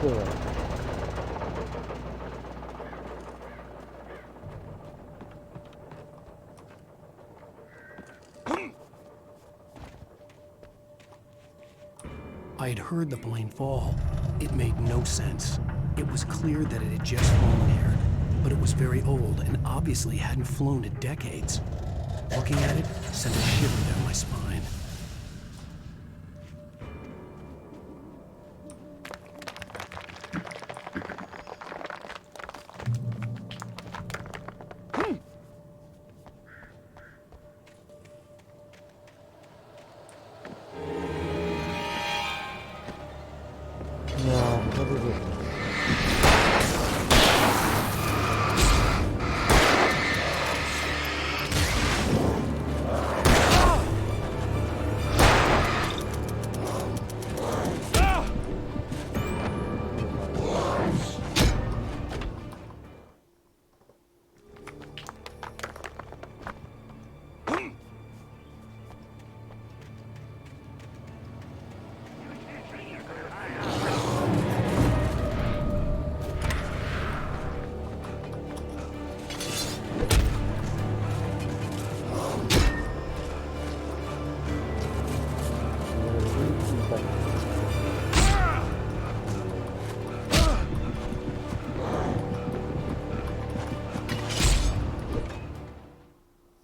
Było. I had heard the plane fall. It made no sense. It was clear that it had just flown here, but it was very old and obviously hadn't flown in decades. Looking at it sent a shiver down my spine. No, what is it?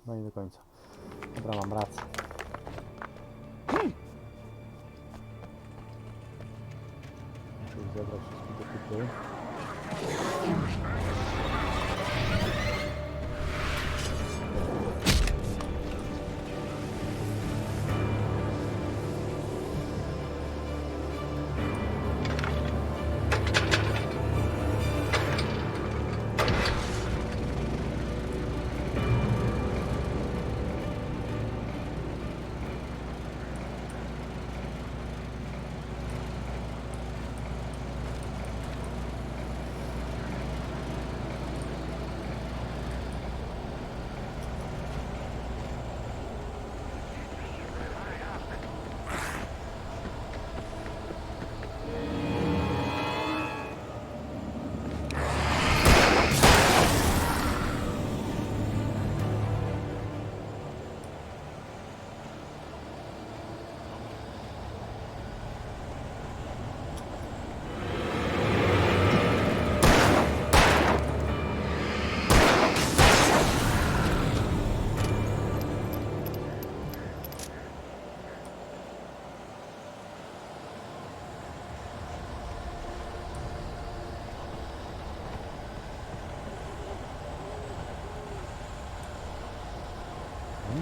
No i do końca. Dobra, mam rację. Muszę już zebrać wszystkie te typy.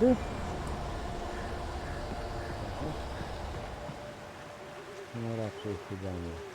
Tędy? No raczej chyba nie.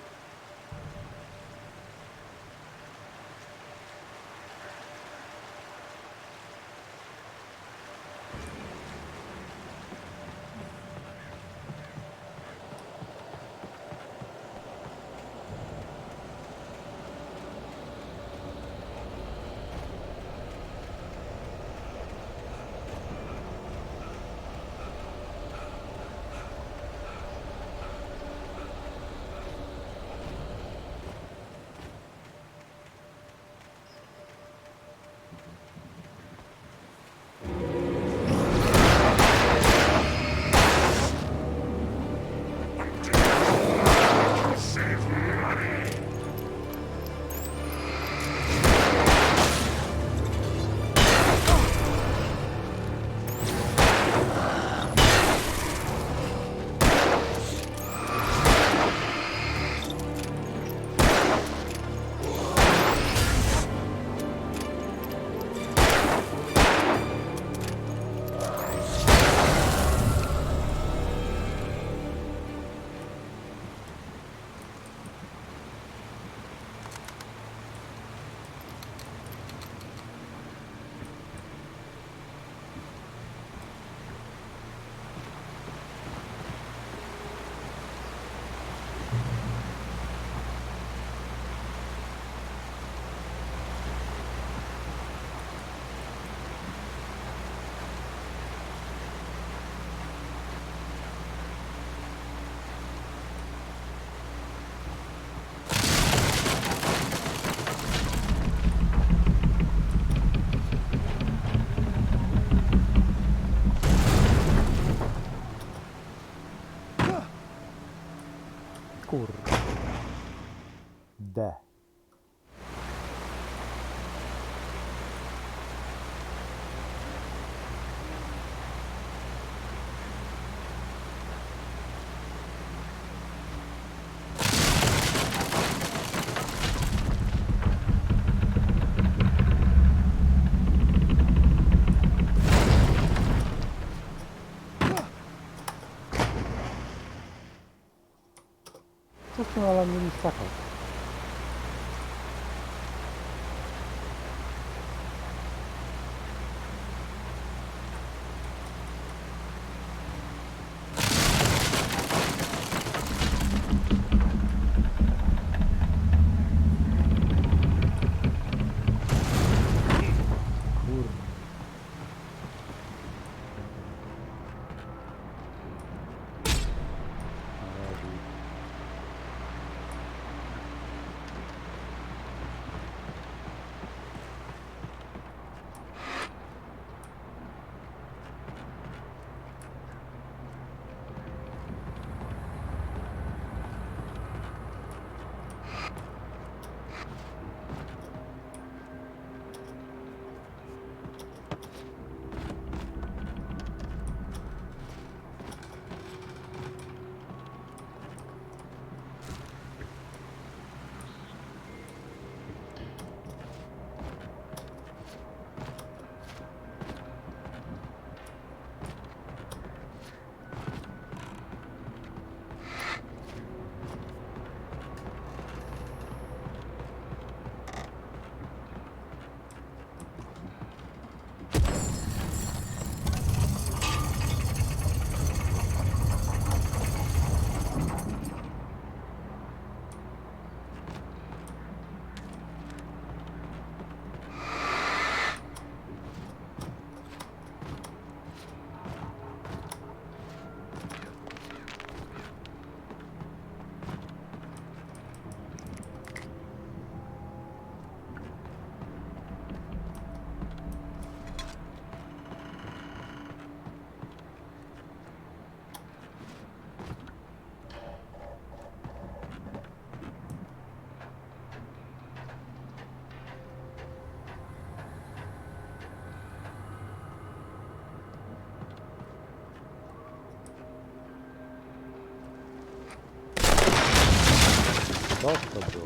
D. Co z tym alarmem skakał? Co to było?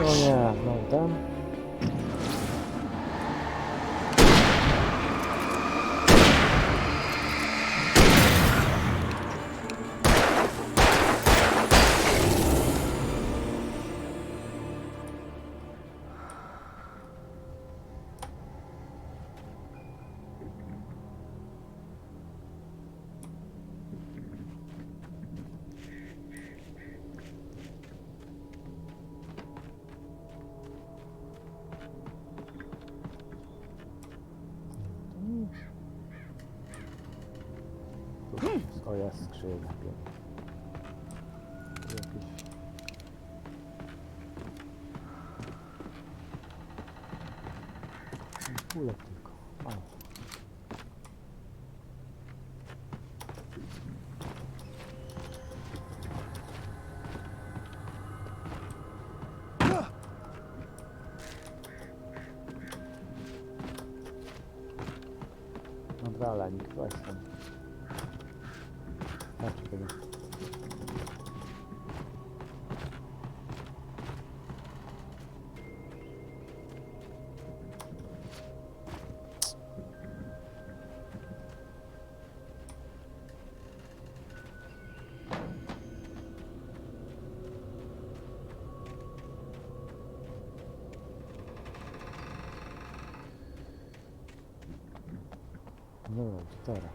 O nie, no ten. O, jest skrzynia. Jakieś... Kule tylko. Mało. Dobra, ale nikt właśnie. Patrzcie tego. No, to teraz.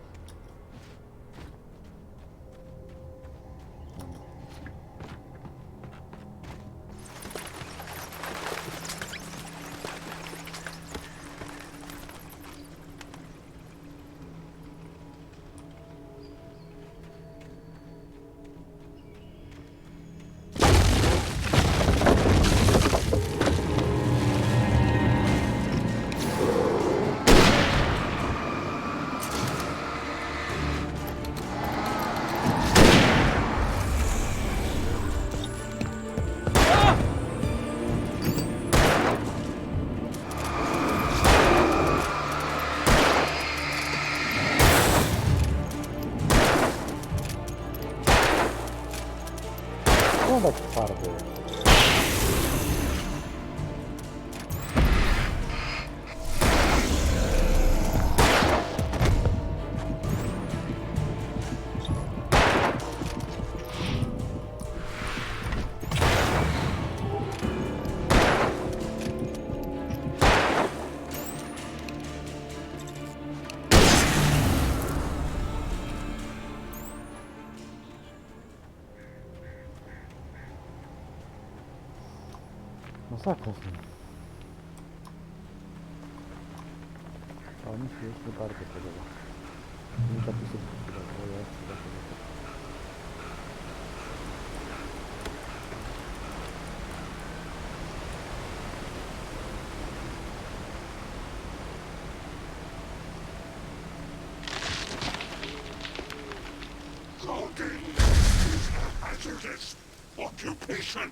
tak twardy. Masakra z nim. A mi się już nie bardzo podoba. Mi takie się podoba, bo ja chcę takie. Hazardous occupation.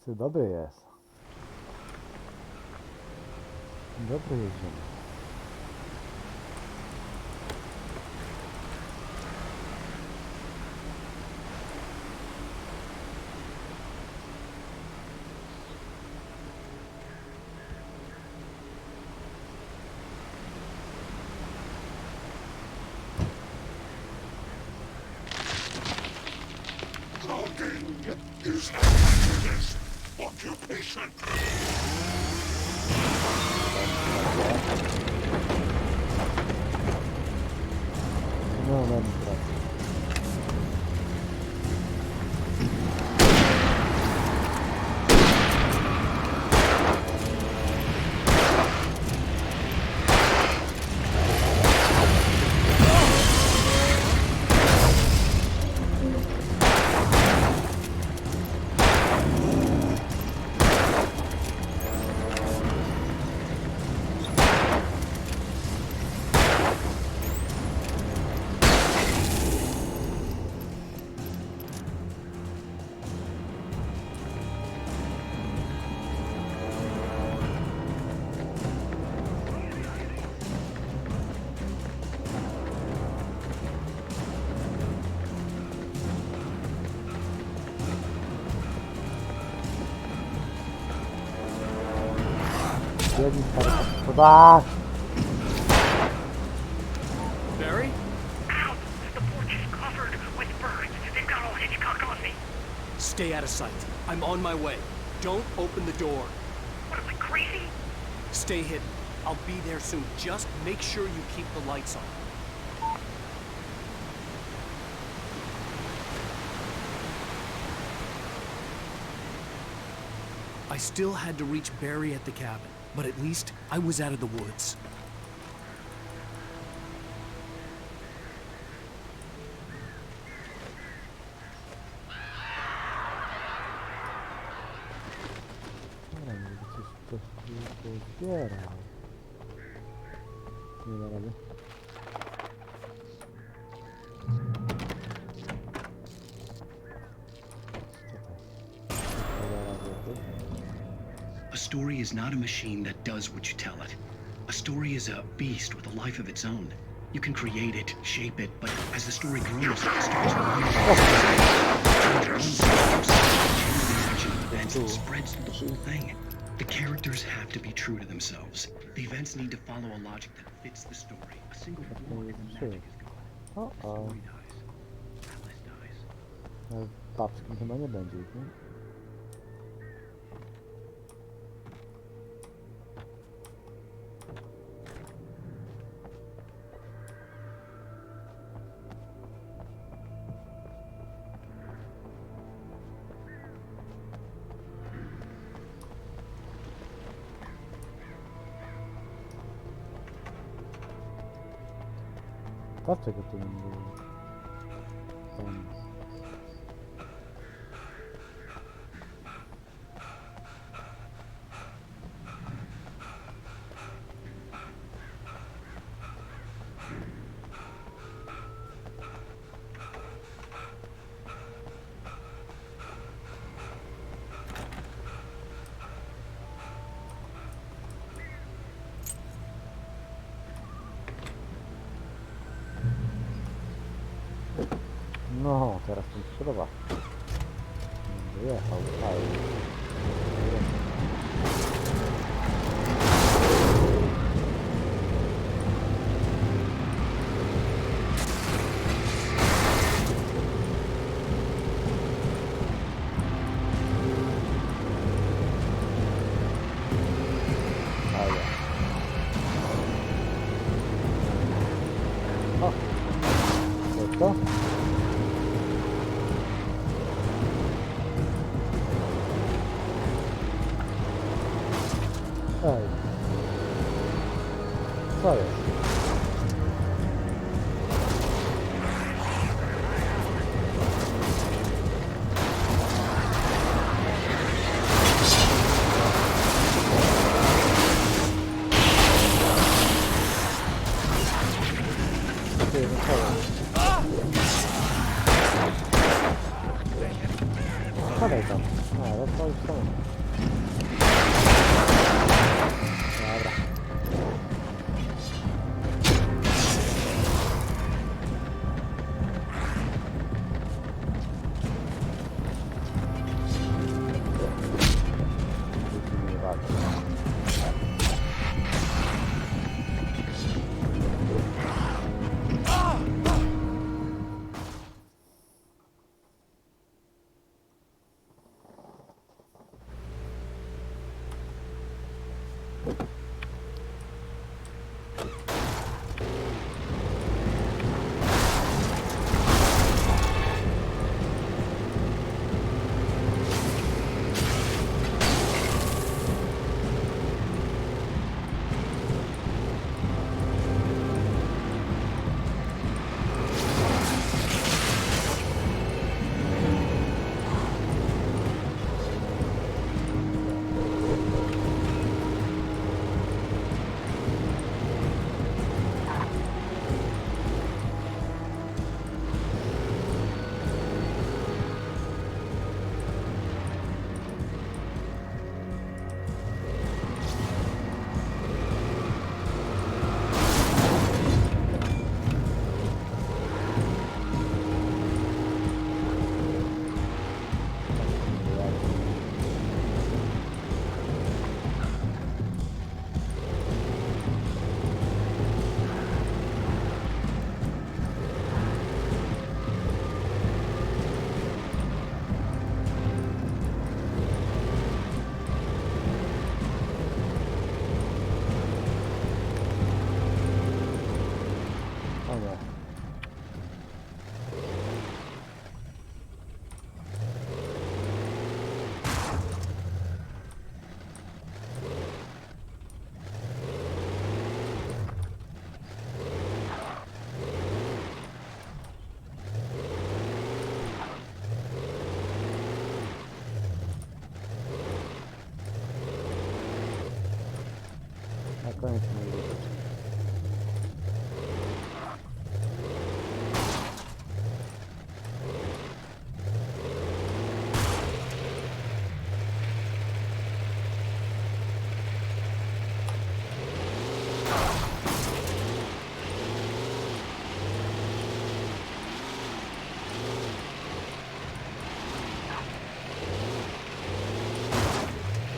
Co dobry jest. Dobry jest ziemia. Is hazardous occupation. No, mam pracę. Biegnij stary po schodach! Barry? Ow! The porch is covered with birds. They've got all Hitchcock on me. Stay out of sight. I'm on my way. Don't open the door. What am I, crazy? Stay hidden. I'll be there soon. Just make sure you keep the lights on. I still had to reach Barry at the cabin, but at least I was out of the woods. Dobra, nie gdzieś ktoś tu zbierał. Nie da rady. A story is not a machine that does what you tell it. A story is a beast with a life of its own. You can create it, shape it, but as the story grows, it starts and spreads through the whole thing. The characters have to be true to themselves. The events need to follow a logic that fits the story. A single flaw and the magic is gone. The story dies. Alice dies. Babskim chyba nie będzie ich, nie? Dlaczego tu nie było? Tam. No, teraz to mi się podoba. Wyjechał, fajnie. To? Ej. Co jest? Ty, no co jest? Spadaj tam. A, no to już tam. Dobra. Nie warto. Na koniec nie widzę.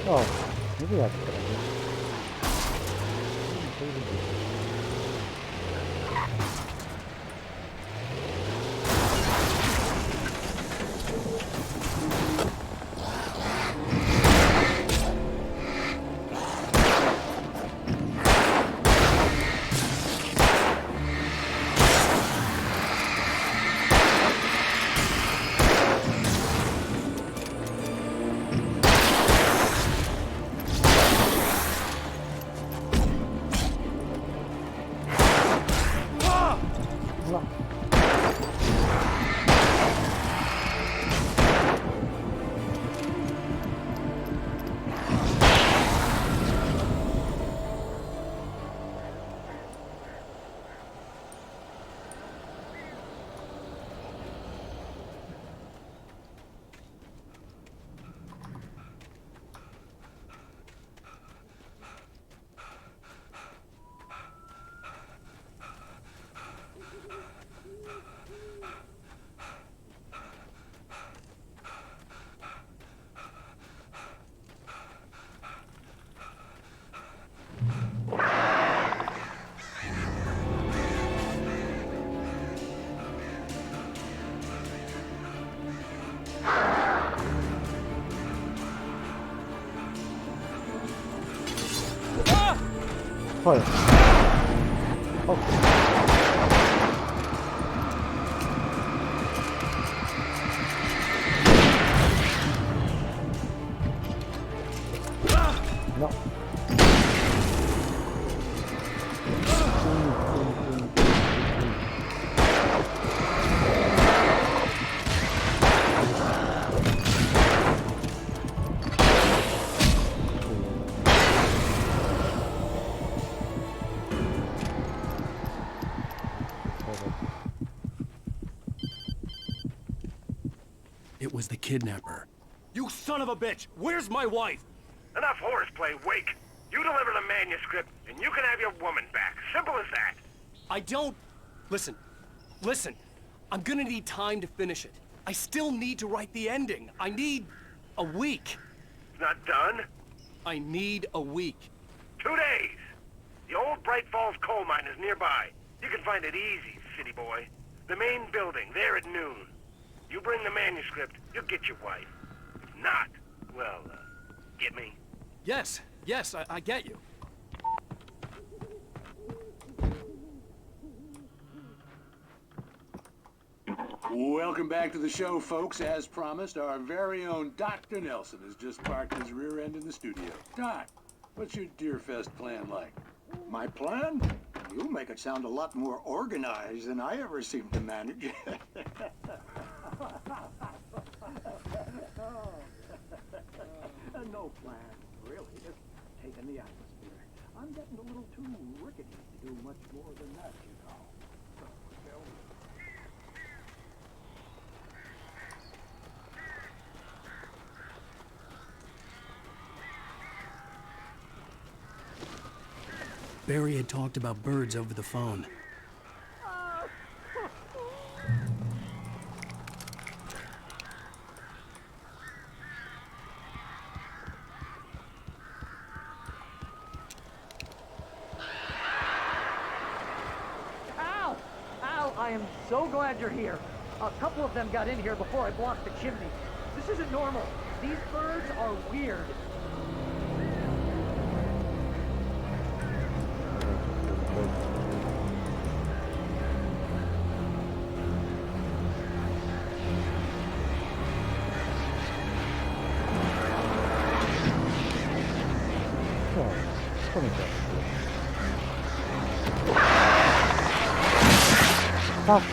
O, nie wyjadę teraz. To już widzisz. Joder. Oh. No. It was the kidnapper. You son of a bitch! Where's my wife? Enough horseplay, Wake. You deliver the manuscript, and you can have your woman back. Simple as that. I don't... Listen. I'm gonna need time to finish it. I still need to write the ending. I need a week. It's not done? I need a week. 2 days. The old Bright Falls coal mine is nearby. You can find it easy, city boy. The main building, there at noon. You bring the manuscript, you'll get your wife. If not, well, get me? Yes, I get you. Welcome back to the show, folks. As promised, our very own Dr. Nelson has just parked his rear end in the studio. Doc, what's your Deerfest plan like? My plan? You make it sound a lot more organized than I ever seem to manage. No plan, really. Just taking the atmosphere. I'm getting a little too rickety to do much more than that, you know. Barry had talked about birds over the phone. I am so glad you're here. A couple of them got in here before I blocked the chimney. This isn't normal. These birds are weird. Fuck.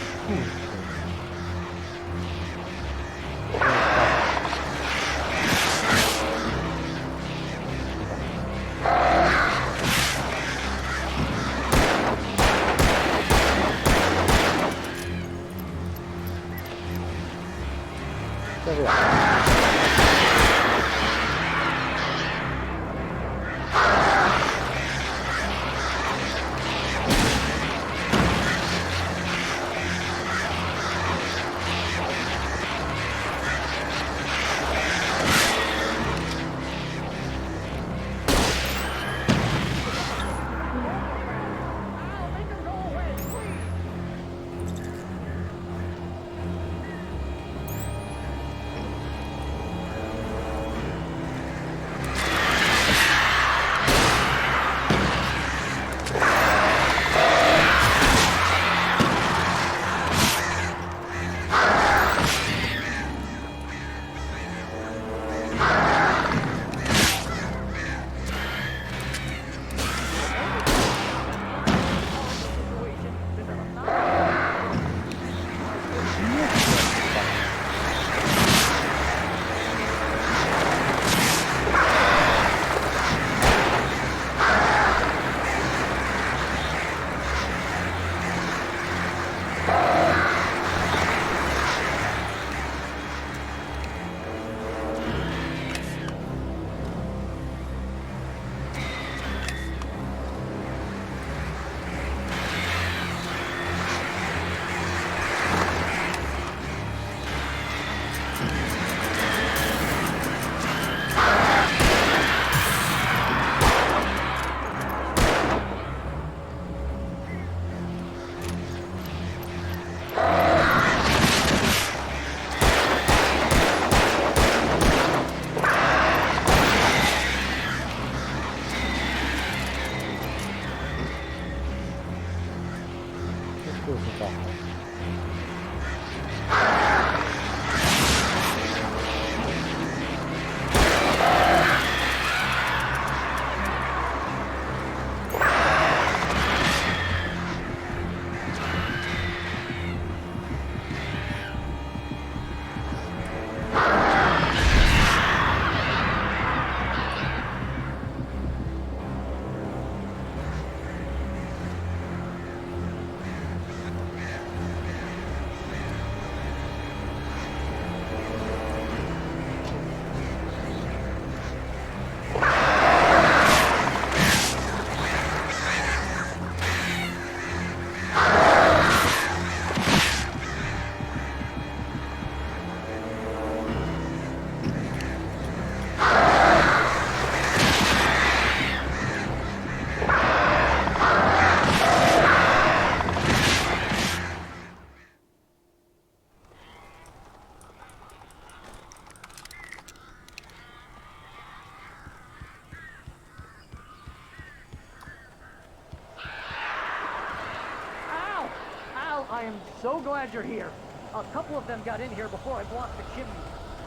I am so glad you're here. A couple of them got in here before I blocked the chimney.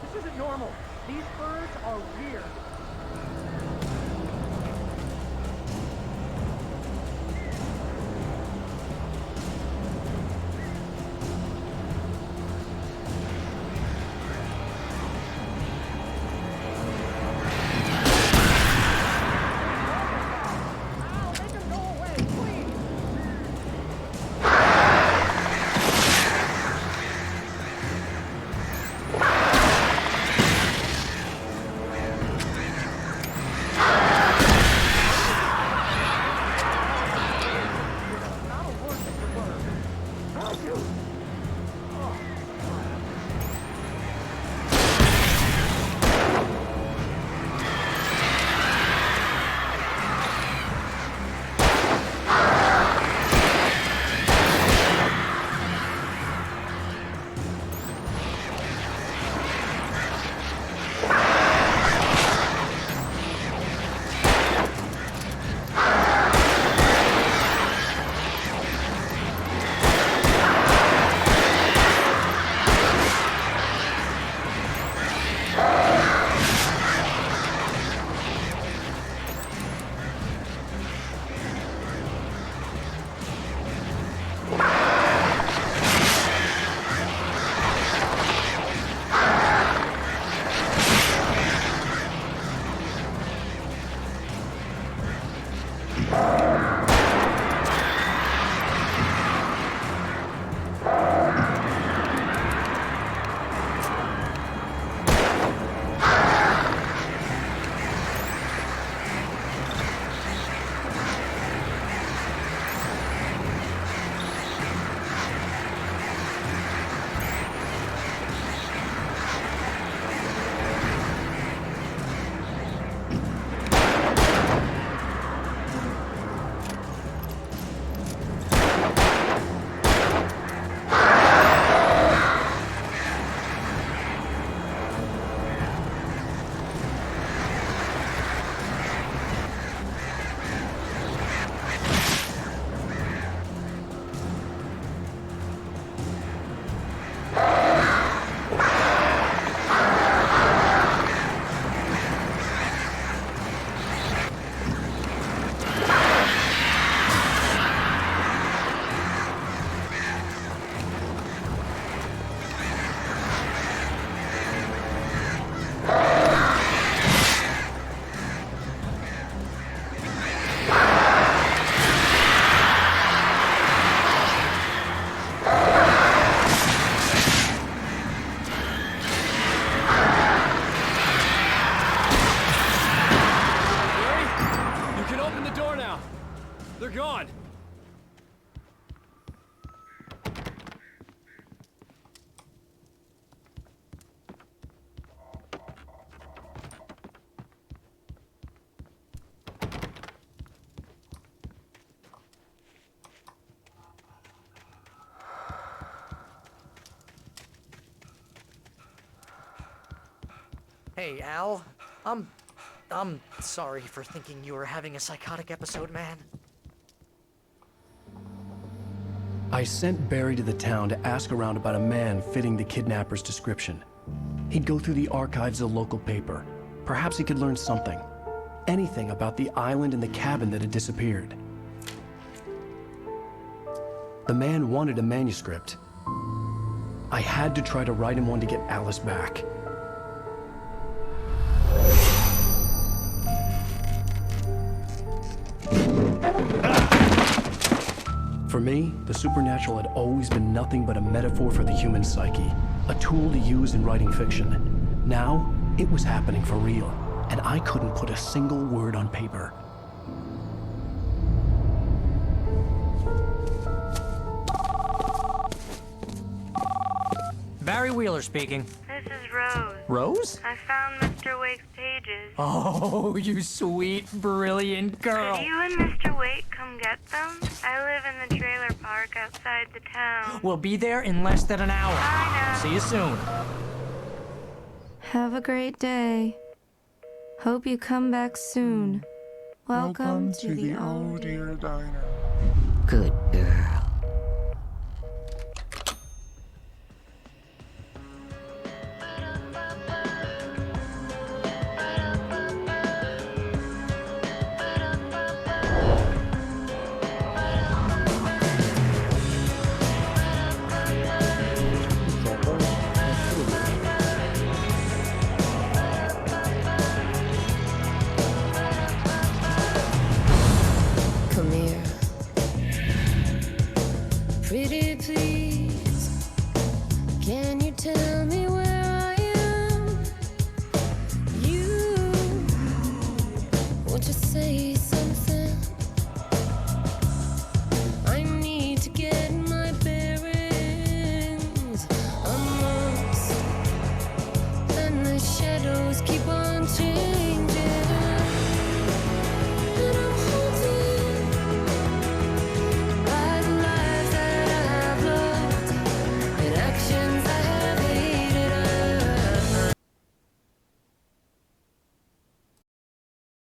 This isn't normal. These birds are weird. They're gone! Hey, Al. I'm sorry for thinking you were having a psychotic episode, man. I sent Barry to the town to ask around about a man fitting the kidnapper's description. He'd go through the archives of the local paper. Perhaps he could learn something. Anything about the island and the cabin that had disappeared. The man wanted a manuscript. I had to try to write him one to get Alice back. For me, the supernatural had always been nothing but a metaphor for the human psyche, a tool to use in writing fiction. Now, it was happening for real, and I couldn't put a single word on paper. Barry Wheeler speaking. This is Rose. Rose? I found Mr. Wake's pages. Oh, you sweet, brilliant girl. Could you and Mr. Wake come get them? I live in the trailer park outside the town. We'll be there in less than an hour. I know. See you soon. Have a great day. Hope you come back soon. Welcome to the Oh Dear Diner. Good